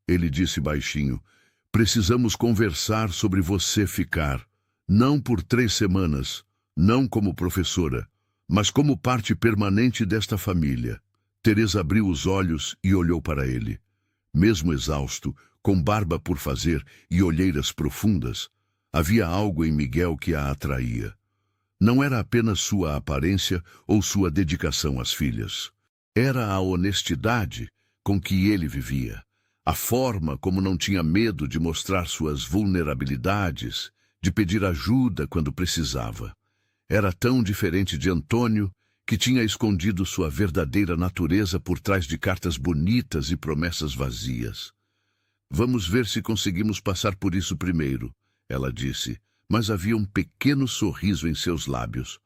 ele disse baixinho, precisamos conversar sobre você ficar, não por 3 semanas, não como professora, mas como parte permanente desta família. Teresa abriu os olhos e olhou para ele. Mesmo exausto, com barba por fazer e olheiras profundas, havia algo em Miguel que a atraía. Não era apenas sua aparência ou sua dedicação às filhas. Era a honestidade com que ele vivia, a forma como não tinha medo de mostrar suas vulnerabilidades, de pedir ajuda quando precisava. Era tão diferente de Antônio, que tinha escondido sua verdadeira natureza por trás de cartas bonitas e promessas vazias. Vamos ver se conseguimos passar por isso primeiro, ela disse, mas havia um pequeno sorriso em seus lábios,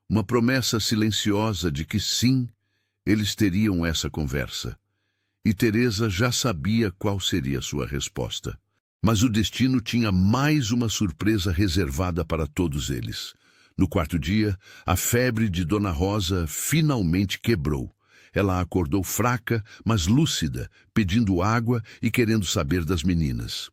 uma promessa silenciosa de que sim, eles teriam essa conversa. E Teresa já sabia qual seria sua resposta. Mas o destino tinha mais uma surpresa reservada para todos eles. No 4º dia, a febre de Dona Rosa finalmente quebrou. Ela acordou fraca, mas lúcida, pedindo água e querendo saber das meninas.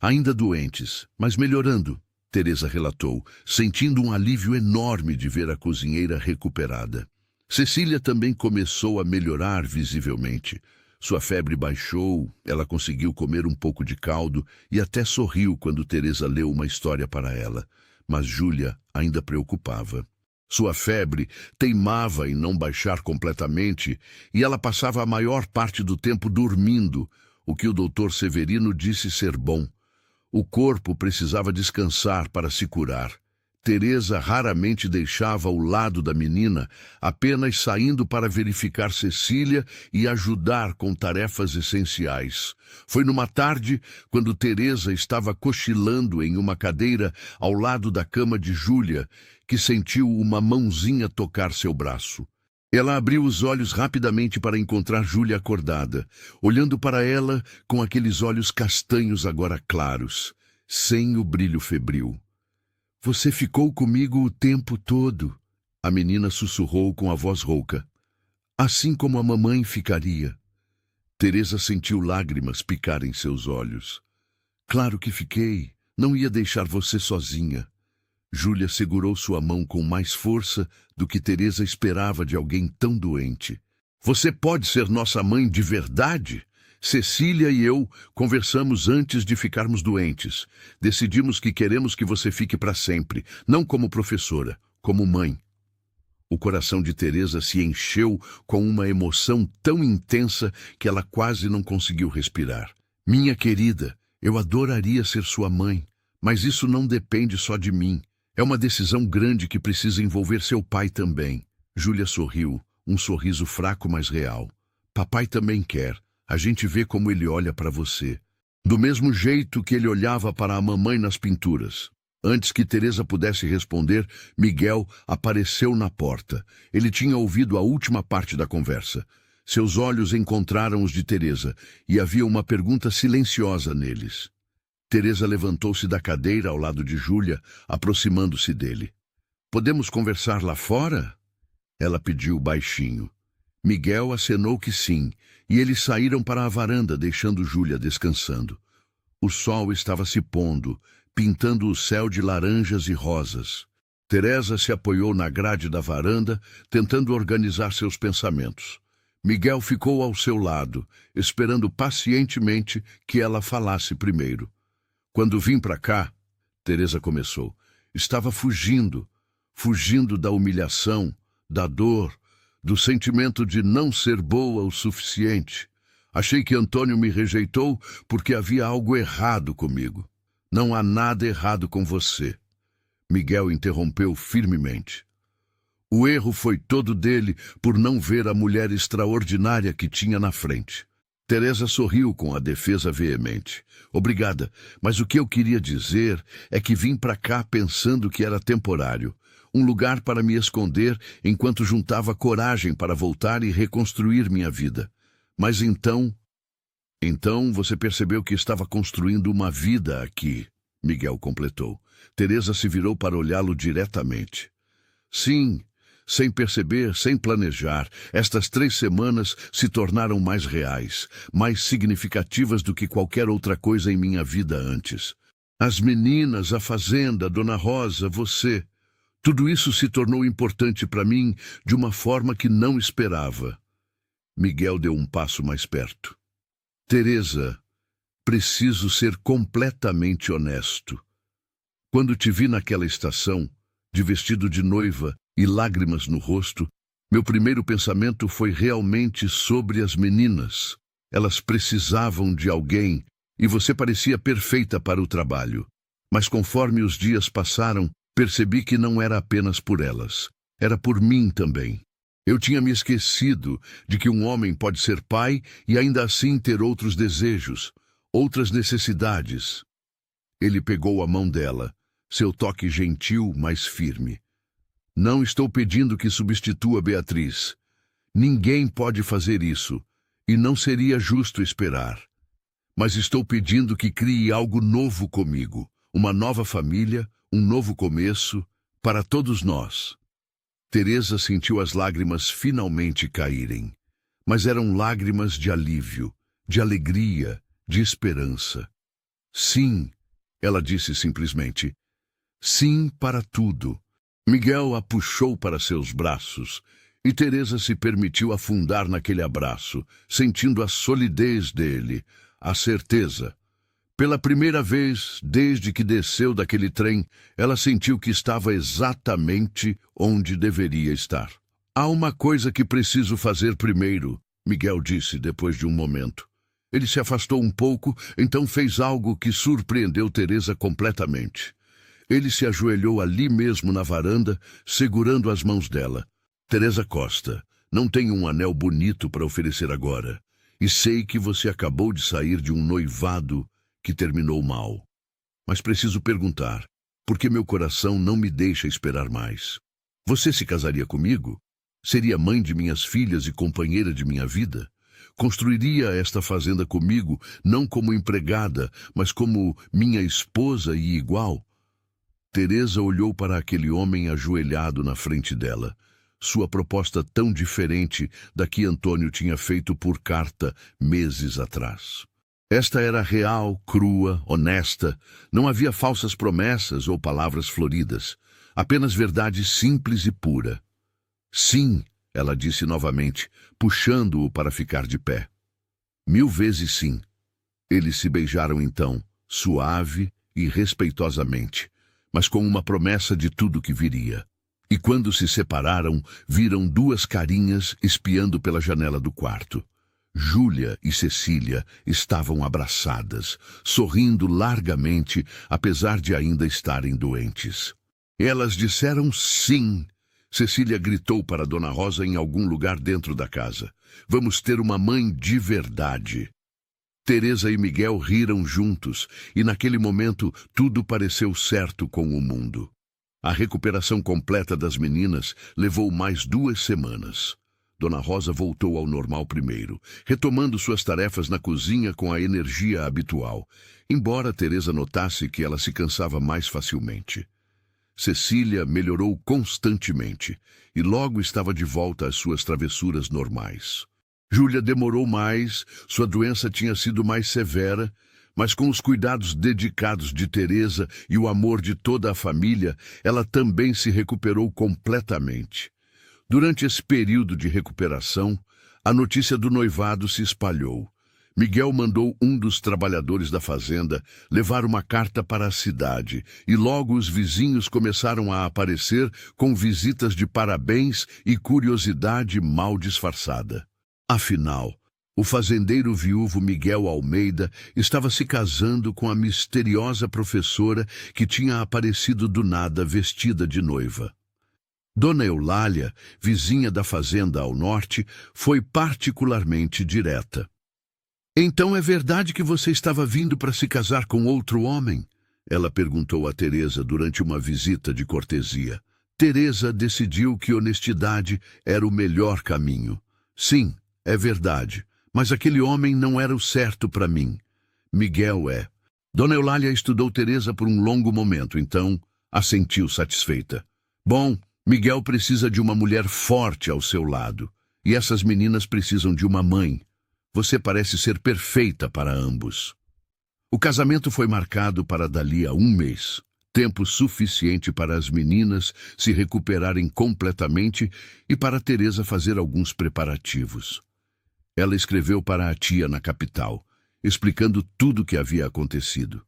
Ainda doentes, mas melhorando, Teresa relatou, sentindo um alívio enorme de ver a cozinheira recuperada. Cecília também começou a melhorar visivelmente. Sua febre baixou, ela conseguiu comer um pouco de caldo e até sorriu quando Teresa leu uma história para ela. Mas Júlia ainda preocupava. Sua febre teimava em não baixar completamente e ela passava a maior parte do tempo dormindo, o que o doutor Severino disse ser bom. O corpo precisava descansar para se curar. Teresa raramente deixava o lado da menina, apenas saindo para verificar Cecília e ajudar com tarefas essenciais. Foi numa tarde, quando Teresa estava cochilando em uma cadeira ao lado da cama de Júlia, que sentiu uma mãozinha tocar seu braço. Ela abriu os olhos rapidamente para encontrar Júlia acordada, olhando para ela com aqueles olhos castanhos agora claros, sem o brilho febril. Você ficou comigo o tempo todo, a menina sussurrou com a voz rouca. Assim como a mamãe ficaria. Teresa sentiu lágrimas picar em seus olhos. Claro que fiquei, não ia deixar você sozinha. Júlia segurou sua mão com mais força do que Teresa esperava de alguém tão doente. Você pode ser nossa mãe de verdade? Cecília e eu conversamos antes de ficarmos doentes. Decidimos que queremos que você fique para sempre, não como professora, como mãe. O coração de Teresa se encheu com uma emoção tão intensa que ela quase não conseguiu respirar. Minha querida, eu adoraria ser sua mãe, mas isso não depende só de mim. É uma decisão grande que precisa envolver seu pai também. Júlia sorriu, um sorriso fraco mas real. Papai também quer. A gente vê como ele olha para você. Do mesmo jeito que ele olhava para a mamãe nas pinturas. Antes que Teresa pudesse responder, Miguel apareceu na porta. Ele tinha ouvido a última parte da conversa. Seus olhos encontraram os de Teresa, e havia uma pergunta silenciosa neles. Teresa levantou-se da cadeira ao lado de Júlia, aproximando-se dele. "Podemos conversar lá fora?" Ela pediu baixinho. Miguel acenou que sim, e eles saíram para a varanda, deixando Júlia descansando. O sol estava se pondo, pintando o céu de laranjas e rosas. Teresa se apoiou na grade da varanda, tentando organizar seus pensamentos. Miguel ficou ao seu lado, esperando pacientemente que ela falasse primeiro. "Quando vim para cá," Teresa começou, "estava fugindo da humilhação, da dor, do sentimento de não ser boa o suficiente. Achei que Antônio me rejeitou porque havia algo errado comigo. Não há nada errado com você." Miguel interrompeu firmemente. O erro foi todo dele por não ver a mulher extraordinária que tinha na frente. Teresa sorriu com a defesa veemente. "Obrigada, mas o que eu queria dizer é que vim para cá pensando que era temporário. Um lugar para me esconder enquanto juntava coragem para voltar e reconstruir minha vida. Mas então você percebeu que estava construindo uma vida aqui", Miguel completou. Teresa se virou para olhá-lo diretamente. "Sim, sem perceber, sem planejar, estas 3 semanas se tornaram mais reais, mais significativas do que qualquer outra coisa em minha vida antes. As meninas, a fazenda, Dona Rosa, você. Tudo isso se tornou importante para mim de uma forma que não esperava." Miguel deu um passo mais perto. "Teresa, preciso ser completamente honesto. Quando te vi naquela estação, de vestido de noiva e lágrimas no rosto, meu primeiro pensamento foi realmente sobre as meninas. Elas precisavam de alguém e você parecia perfeita para o trabalho. Mas conforme os dias passaram, percebi que não era apenas por elas, era por mim também. Eu tinha me esquecido de que um homem pode ser pai e ainda assim ter outros desejos, outras necessidades." Ele pegou a mão dela, seu toque gentil, mas firme. "Não estou pedindo que substitua Beatriz. Ninguém pode fazer isso, e não seria justo esperar. Mas estou pedindo que crie algo novo comigo, uma nova família, um novo começo, para todos nós." Teresa sentiu as lágrimas finalmente caírem, mas eram lágrimas de alívio, de alegria, de esperança. "Sim," ela disse simplesmente. "Sim para tudo." Miguel a puxou para seus braços, e Teresa se permitiu afundar naquele abraço, sentindo a solidez dele, a certeza. Pela primeira vez, desde que desceu daquele trem, ela sentiu que estava exatamente onde deveria estar. "Há uma coisa que preciso fazer primeiro," Miguel disse depois de um momento. Ele se afastou um pouco, então fez algo que surpreendeu Teresa completamente. Ele se ajoelhou ali mesmo na varanda, segurando as mãos dela. "Teresa Costa, não tenho um anel bonito para oferecer agora. E sei que você acabou de sair de um noivado que terminou mal. Mas preciso perguntar, porque meu coração não me deixa esperar mais. Você se casaria comigo? Seria mãe de minhas filhas e companheira de minha vida? Construiria esta fazenda comigo, não como empregada, mas como minha esposa e igual?" Teresa olhou para aquele homem ajoelhado na frente dela. Sua proposta tão diferente da que Antônio tinha feito por carta meses atrás. Esta era real, crua, honesta. Não havia falsas promessas ou palavras floridas. Apenas verdade simples e pura. "Sim," ela disse novamente, puxando-o para ficar de pé. "1000 vezes sim." Eles se beijaram então, suave e respeitosamente, mas com uma promessa de tudo que viria. E quando se separaram, viram 2 carinhas espiando pela janela do quarto. Júlia e Cecília estavam abraçadas, sorrindo largamente, apesar de ainda estarem doentes. Elas disseram sim. Cecília gritou para Dona Rosa em algum lugar dentro da casa. "Vamos ter uma mãe de verdade." Teresa e Miguel riram juntos, e naquele momento tudo pareceu certo com o mundo. A recuperação completa das meninas levou mais 2 semanas. Dona Rosa voltou ao normal primeiro, retomando suas tarefas na cozinha com a energia habitual, embora Teresa notasse que ela se cansava mais facilmente. Cecília melhorou constantemente e logo estava de volta às suas travessuras normais. Júlia demorou mais, sua doença tinha sido mais severa, mas com os cuidados dedicados de Teresa e o amor de toda a família, ela também se recuperou completamente. Durante esse período de recuperação, a notícia do noivado se espalhou. Miguel mandou um dos trabalhadores da fazenda levar uma carta para a cidade, e logo os vizinhos começaram a aparecer com visitas de parabéns e curiosidade mal disfarçada. Afinal, o fazendeiro viúvo Miguel Almeida estava se casando com a misteriosa professora que tinha aparecido do nada vestida de noiva. Dona Eulália, vizinha da fazenda ao norte, foi particularmente direta. "Então é verdade que você estava vindo para se casar com outro homem?" Ela perguntou a Teresa durante uma visita de cortesia. Teresa decidiu que honestidade era o melhor caminho. "Sim, é verdade. Mas aquele homem não era o certo para mim. Miguel é." Dona Eulália estudou Teresa por um longo momento, então assentiu satisfeita. "Bom, Miguel precisa de uma mulher forte ao seu lado. E essas meninas precisam de uma mãe. Você parece ser perfeita para ambos." O casamento foi marcado para dali a um mês. Tempo suficiente para as meninas se recuperarem completamente e para Teresa fazer alguns preparativos. Ela escreveu para a tia na capital, explicando tudo o que havia acontecido.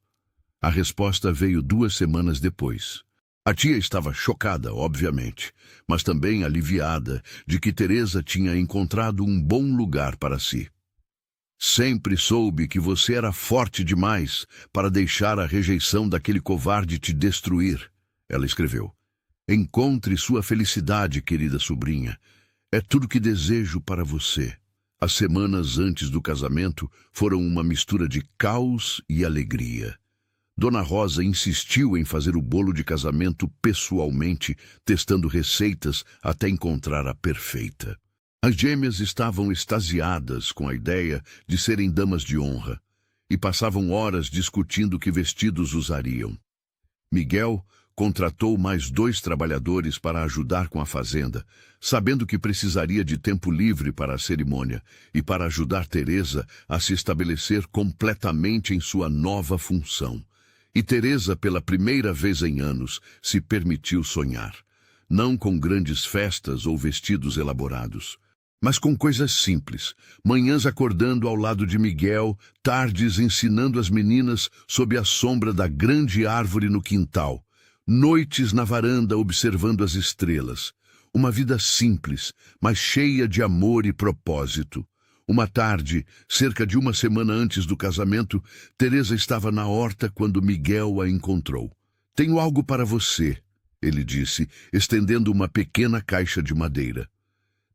A resposta veio 2 semanas depois. A tia estava chocada, obviamente, mas também aliviada de que Teresa tinha encontrado um bom lugar para si. "Sempre soube que você era forte demais para deixar a rejeição daquele covarde te destruir", ela escreveu. "Encontre sua felicidade, querida sobrinha. É tudo que desejo para você." As semanas antes do casamento foram uma mistura de caos e alegria. Dona Rosa insistiu em fazer o bolo de casamento pessoalmente, testando receitas até encontrar a perfeita. As gêmeas estavam extasiadas com a ideia de serem damas de honra e passavam horas discutindo que vestidos usariam. Miguel contratou mais 2 trabalhadores para ajudar com a fazenda, sabendo que precisaria de tempo livre para a cerimônia e para ajudar Teresa a se estabelecer completamente em sua nova função. E Teresa, pela primeira vez em anos, se permitiu sonhar. Não com grandes festas ou vestidos elaborados, mas com coisas simples. Manhãs acordando ao lado de Miguel, tardes ensinando as meninas sob a sombra da grande árvore no quintal, noites na varanda observando as estrelas. Uma vida simples, mas cheia de amor e propósito. Uma tarde, cerca de 1 semana antes do casamento, Teresa estava na horta quando Miguel a encontrou. "Tenho algo para você", ele disse, estendendo uma pequena caixa de madeira.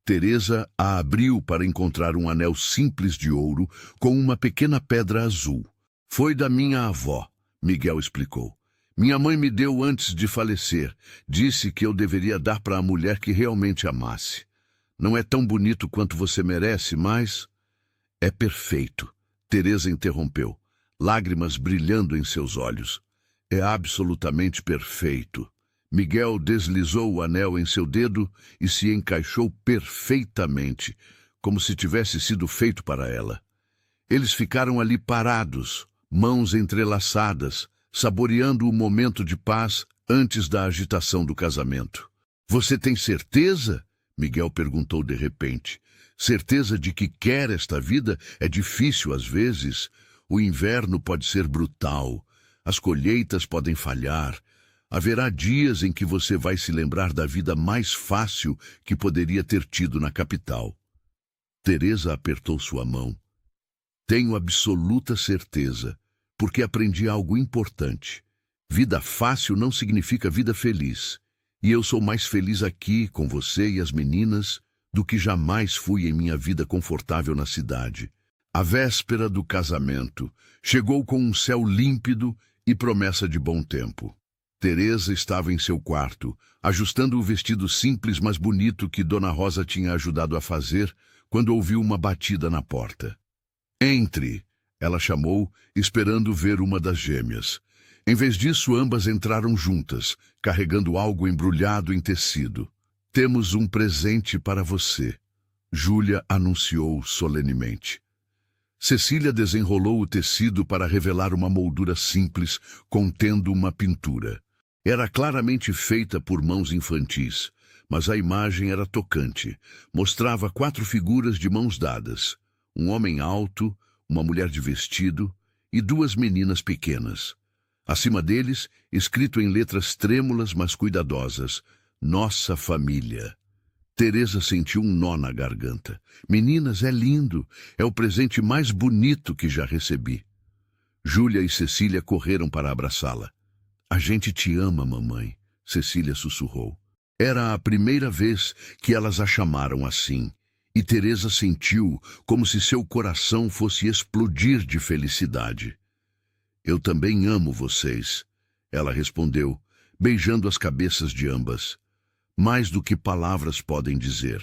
Teresa a abriu para encontrar um anel simples de ouro com uma pequena pedra azul. "Foi da minha avó", Miguel explicou. "Minha mãe me deu antes de falecer. Disse que eu deveria dar para a mulher que realmente amasse. Não é tão bonito quanto você merece, mas..." "É perfeito", Teresa interrompeu, lágrimas brilhando em seus olhos. "É absolutamente perfeito." Miguel deslizou o anel em seu dedo e se encaixou perfeitamente, como se tivesse sido feito para ela. Eles ficaram ali parados, mãos entrelaçadas, saboreando o momento de paz antes da agitação do casamento. "Você tem certeza?" Miguel perguntou de repente. "Certeza de que quer esta vida? É difícil às vezes. O inverno pode ser brutal. As colheitas podem falhar. Haverá dias em que você vai se lembrar da vida mais fácil que poderia ter tido na capital." Teresa apertou sua mão. "Tenho absoluta certeza, porque aprendi algo importante. Vida fácil não significa vida feliz. E eu sou mais feliz aqui, com você e as meninas, do que jamais fui em minha vida confortável na cidade." A véspera do casamento chegou com um céu límpido e promessa de bom tempo. Teresa estava em seu quarto, ajustando o vestido simples mas bonito que Dona Rosa tinha ajudado a fazer, quando ouviu uma batida na porta. "Entre!" ela chamou, esperando ver uma das gêmeas. Em vez disso, ambas entraram juntas, carregando algo embrulhado em tecido. "Temos um presente para você", Júlia anunciou solenemente. Cecília desenrolou o tecido para revelar uma moldura simples, contendo uma pintura. Era claramente feita por mãos infantis, mas a imagem era tocante. Mostrava 4 figuras de mãos dadas: um homem alto, uma mulher de vestido e 2 meninas pequenas. Acima deles, escrito em letras trêmulas mas cuidadosas: "Nossa família". Teresa sentiu um nó na garganta. "Meninas, é lindo. É o presente mais bonito que já recebi." Júlia e Cecília correram para abraçá-la. "A gente te ama, mamãe", Cecília sussurrou. Era a primeira vez que elas a chamaram assim, e Teresa sentiu como se seu coração fosse explodir de felicidade. "Eu também amo vocês", ela respondeu, beijando as cabeças de ambas. "Mais do que palavras podem dizer."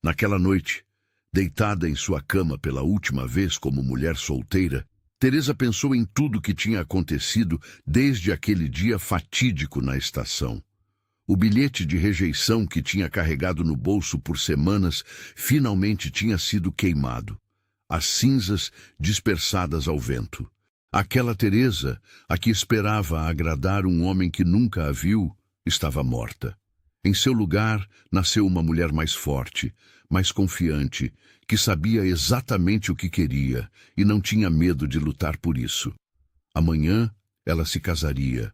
Naquela noite, deitada em sua cama pela última vez como mulher solteira, Teresa pensou em tudo que tinha acontecido desde aquele dia fatídico na estação. O bilhete de rejeição que tinha carregado no bolso por semanas finalmente tinha sido queimado. As cinzas dispersadas ao vento. Aquela Teresa, a que esperava agradar um homem que nunca a viu, estava morta. Em seu lugar, nasceu uma mulher mais forte, mais confiante, que sabia exatamente o que queria e não tinha medo de lutar por isso. Amanhã, ela se casaria,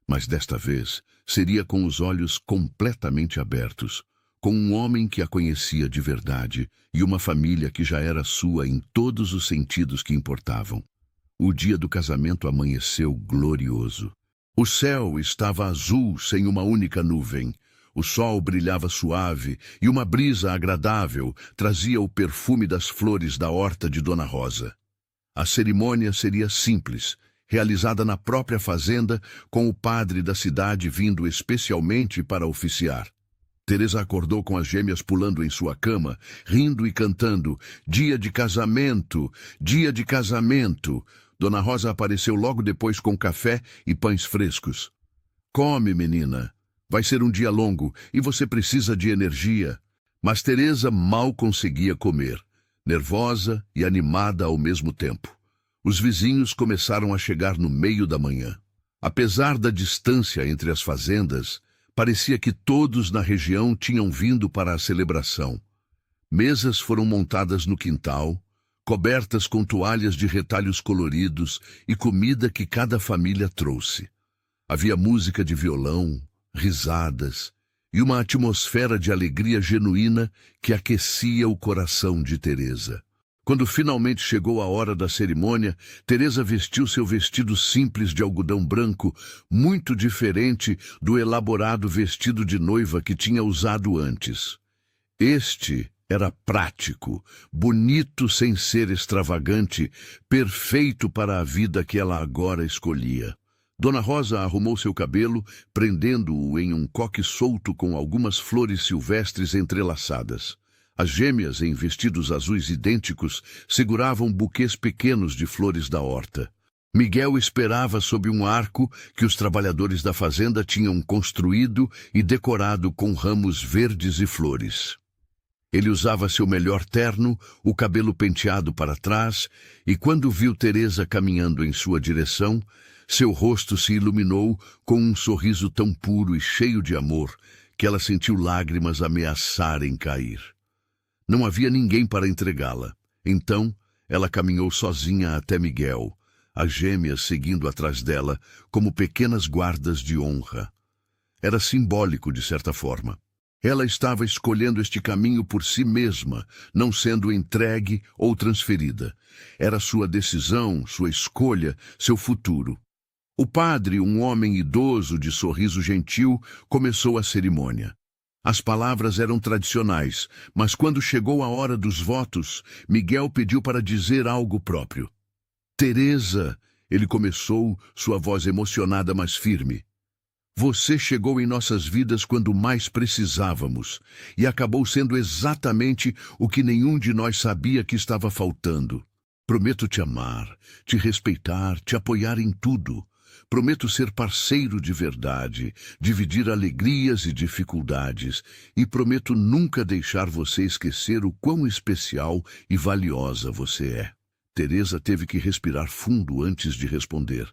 mas desta vez seria com os olhos completamente abertos, com um homem que a conhecia de verdade e uma família que já era sua em todos os sentidos que importavam. O dia do casamento amanheceu glorioso. O céu estava azul sem uma única nuvem. O sol brilhava suave e uma brisa agradável trazia o perfume das flores da horta de Dona Rosa. A cerimônia seria simples, realizada na própria fazenda, com o padre da cidade vindo especialmente para oficiar. Teresa acordou com as gêmeas pulando em sua cama, rindo e cantando: "Dia de casamento! Dia de casamento!" Dona Rosa apareceu logo depois com café e pães frescos. "Come, menina. Vai ser um dia longo e você precisa de energia." Mas Teresa mal conseguia comer, nervosa e animada ao mesmo tempo. Os vizinhos começaram a chegar no meio da manhã. Apesar da distância entre as fazendas, parecia que todos na região tinham vindo para a celebração. Mesas foram montadas no quintal, cobertas com toalhas de retalhos coloridos e comida que cada família trouxe. Havia música de violão, risadas e uma atmosfera de alegria genuína que aquecia o coração de Teresa. Quando finalmente chegou a hora da cerimônia, Teresa vestiu seu vestido simples de algodão branco, muito diferente do elaborado vestido de noiva que tinha usado antes. Este era prático, bonito sem ser extravagante, perfeito para a vida que ela agora escolhia. Dona Rosa arrumou seu cabelo, prendendo-o em um coque solto com algumas flores silvestres entrelaçadas. As gêmeas, em vestidos azuis idênticos, seguravam buquês pequenos de flores da horta. Miguel esperava sob um arco que os trabalhadores da fazenda tinham construído e decorado com ramos verdes e flores. Ele usava seu melhor terno, o cabelo penteado para trás, e quando viu Teresa caminhando em sua direção, seu rosto se iluminou com um sorriso tão puro e cheio de amor que ela sentiu lágrimas ameaçarem cair. Não havia ninguém para entregá-la. Então, ela caminhou sozinha até Miguel, as gêmeas seguindo atrás dela como pequenas guardas de honra. Era simbólico, de certa forma. Ela estava escolhendo este caminho por si mesma, não sendo entregue ou transferida. Era sua decisão, sua escolha, seu futuro. O padre, um homem idoso de sorriso gentil, começou a cerimônia. As palavras eram tradicionais, mas quando chegou a hora dos votos, Miguel pediu para dizer algo próprio. "Teresa", ele começou, sua voz emocionada mas firme. Você chegou em nossas vidas quando mais precisávamos e acabou sendo exatamente o que nenhum de nós sabia que estava faltando. Prometo te amar, te respeitar, te apoiar em tudo. Prometo ser parceiro de verdade, dividir alegrias e dificuldades, e prometo nunca deixar você esquecer o quão especial e valiosa você é. Teresa teve que respirar fundo antes de responder.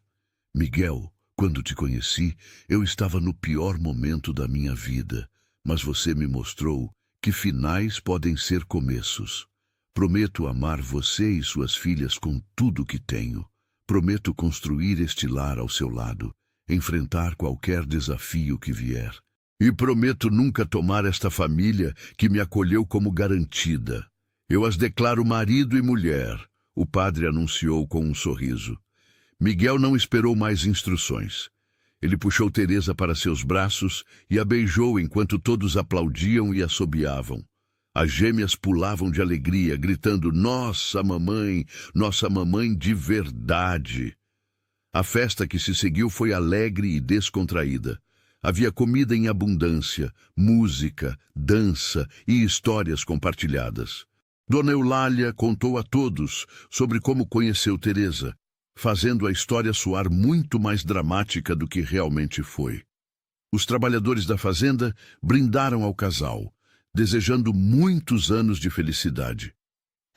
Miguel, quando te conheci, eu estava no pior momento da minha vida, mas você me mostrou que finais podem ser começos. Prometo amar você e suas filhas com tudo que tenho. Prometo construir este lar ao seu lado, enfrentar qualquer desafio que vier. E prometo nunca tomar esta família que me acolheu como garantida. Eu as declaro marido e mulher, o padre anunciou com um sorriso. Miguel não esperou mais instruções. Ele puxou Teresa para seus braços e a beijou enquanto todos aplaudiam e assobiavam. As gêmeas pulavam de alegria, gritando, nossa mamãe de verdade. A festa que se seguiu foi alegre e descontraída. Havia comida em abundância, música, dança e histórias compartilhadas. Dona Eulália contou a todos sobre como conheceu Teresa, fazendo a história soar muito mais dramática do que realmente foi. Os trabalhadores da fazenda brindaram ao casal, desejando muitos anos de felicidade.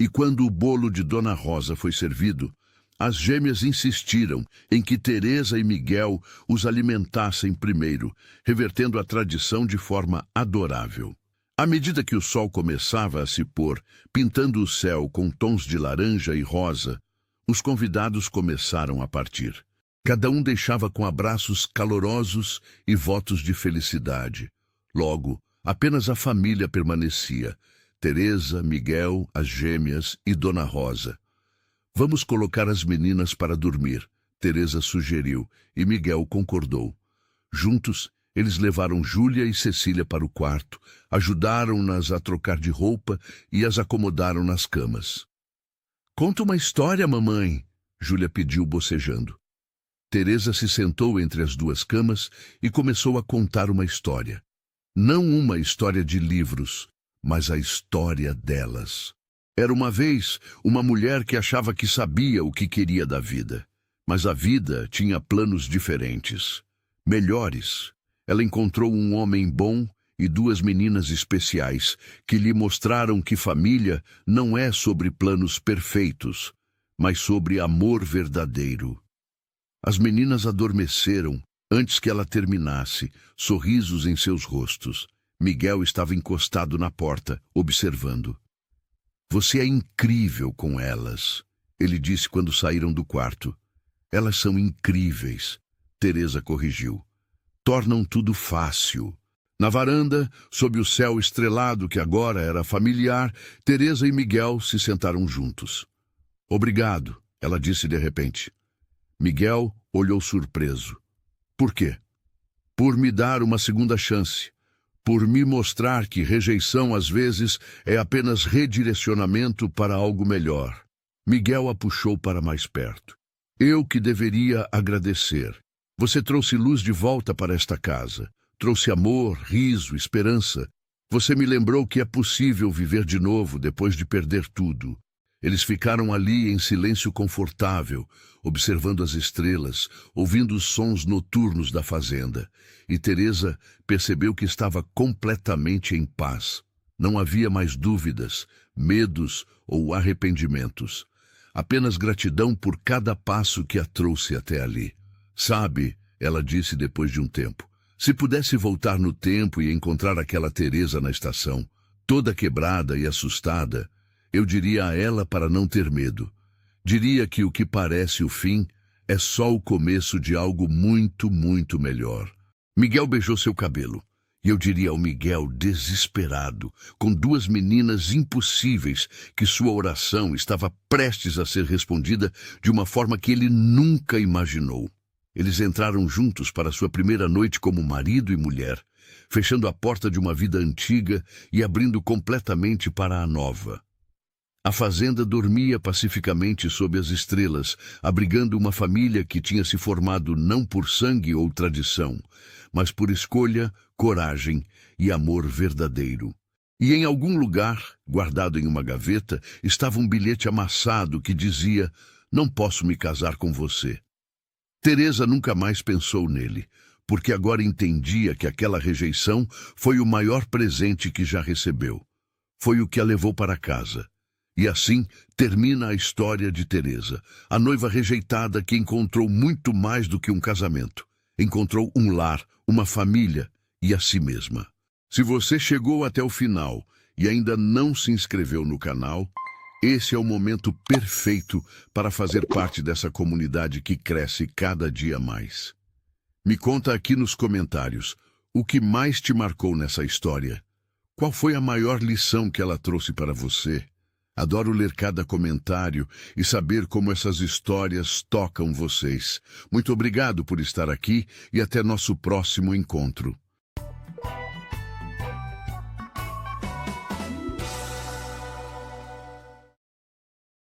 E quando o bolo de Dona Rosa foi servido, as gêmeas insistiram em que Teresa e Miguel os alimentassem primeiro, revertendo a tradição de forma adorável. À medida que o sol começava a se pôr, pintando o céu com tons de laranja e rosa, os convidados começaram a partir. Cada um deixava com abraços calorosos e votos de felicidade. Logo, apenas a família permanecia, Teresa, Miguel, as gêmeas e Dona Rosa. Vamos colocar as meninas para dormir, Teresa sugeriu, e Miguel concordou. Juntos, eles levaram Júlia e Cecília para o quarto, ajudaram-nas a trocar de roupa e as acomodaram nas camas. Conta uma história, mamãe, Júlia pediu bocejando. Teresa se sentou entre as duas camas e começou a contar uma história. Não uma história de livros, mas a história delas. Era uma vez uma mulher que achava que sabia o que queria da vida, mas a vida tinha planos diferentes, melhores. Ela encontrou um homem bom e duas meninas especiais que lhe mostraram que família não é sobre planos perfeitos, mas sobre amor verdadeiro. As meninas adormeceram antes que ela terminasse, sorrisos em seus rostos. Miguel estava encostado na porta, observando. Você é incrível com elas, ele disse quando saíram do quarto. Elas são incríveis, Teresa corrigiu. Tornam tudo fácil. Na varanda, sob o céu estrelado que agora era familiar, Teresa e Miguel se sentaram juntos. Obrigado, ela disse de repente. Miguel olhou surpreso. Por quê? Por me dar uma segunda chance. Por me mostrar que rejeição às vezes é apenas redirecionamento para algo melhor. Miguel a puxou para mais perto. Eu que deveria agradecer. Você trouxe luz de volta para esta casa. Trouxe amor, riso, esperança. Você me lembrou que é possível viver de novo depois de perder tudo. Eles ficaram ali em silêncio confortável, observando as estrelas, ouvindo os sons noturnos da fazenda. E Teresa percebeu que estava completamente em paz. Não havia mais dúvidas, medos ou arrependimentos. Apenas gratidão por cada passo que a trouxe até ali. Sabe, ela disse depois de um tempo, se pudesse voltar no tempo e encontrar aquela Teresa na estação, toda quebrada e assustada, eu diria a ela para não ter medo. Diria que o que parece o fim é só o começo de algo muito, muito melhor. Miguel beijou seu cabelo. E eu diria ao Miguel, desesperado, com duas meninas impossíveis, que sua oração estava prestes a ser respondida de uma forma que ele nunca imaginou. Eles entraram juntos para sua primeira noite como marido e mulher, fechando a porta de uma vida antiga e abrindo completamente para a nova. A fazenda dormia pacificamente sob as estrelas, abrigando uma família que tinha se formado não por sangue ou tradição, mas por escolha, coragem e amor verdadeiro. E em algum lugar, guardado em uma gaveta, estava um bilhete amassado que dizia: "Não posso me casar com você." Teresa nunca mais pensou nele, porque agora entendia que aquela rejeição foi o maior presente que já recebeu. Foi o que a levou para casa. E assim termina a história de Teresa, a noiva rejeitada que encontrou muito mais do que um casamento. Encontrou um lar, uma família e a si mesma. Se você chegou até o final e ainda não se inscreveu no canal, esse é o momento perfeito para fazer parte dessa comunidade que cresce cada dia mais. Me conta aqui nos comentários o que mais te marcou nessa história. Qual foi a maior lição que ela trouxe para você? Adoro ler cada comentário e saber como essas histórias tocam vocês. Muito obrigado por estar aqui e até nosso próximo encontro.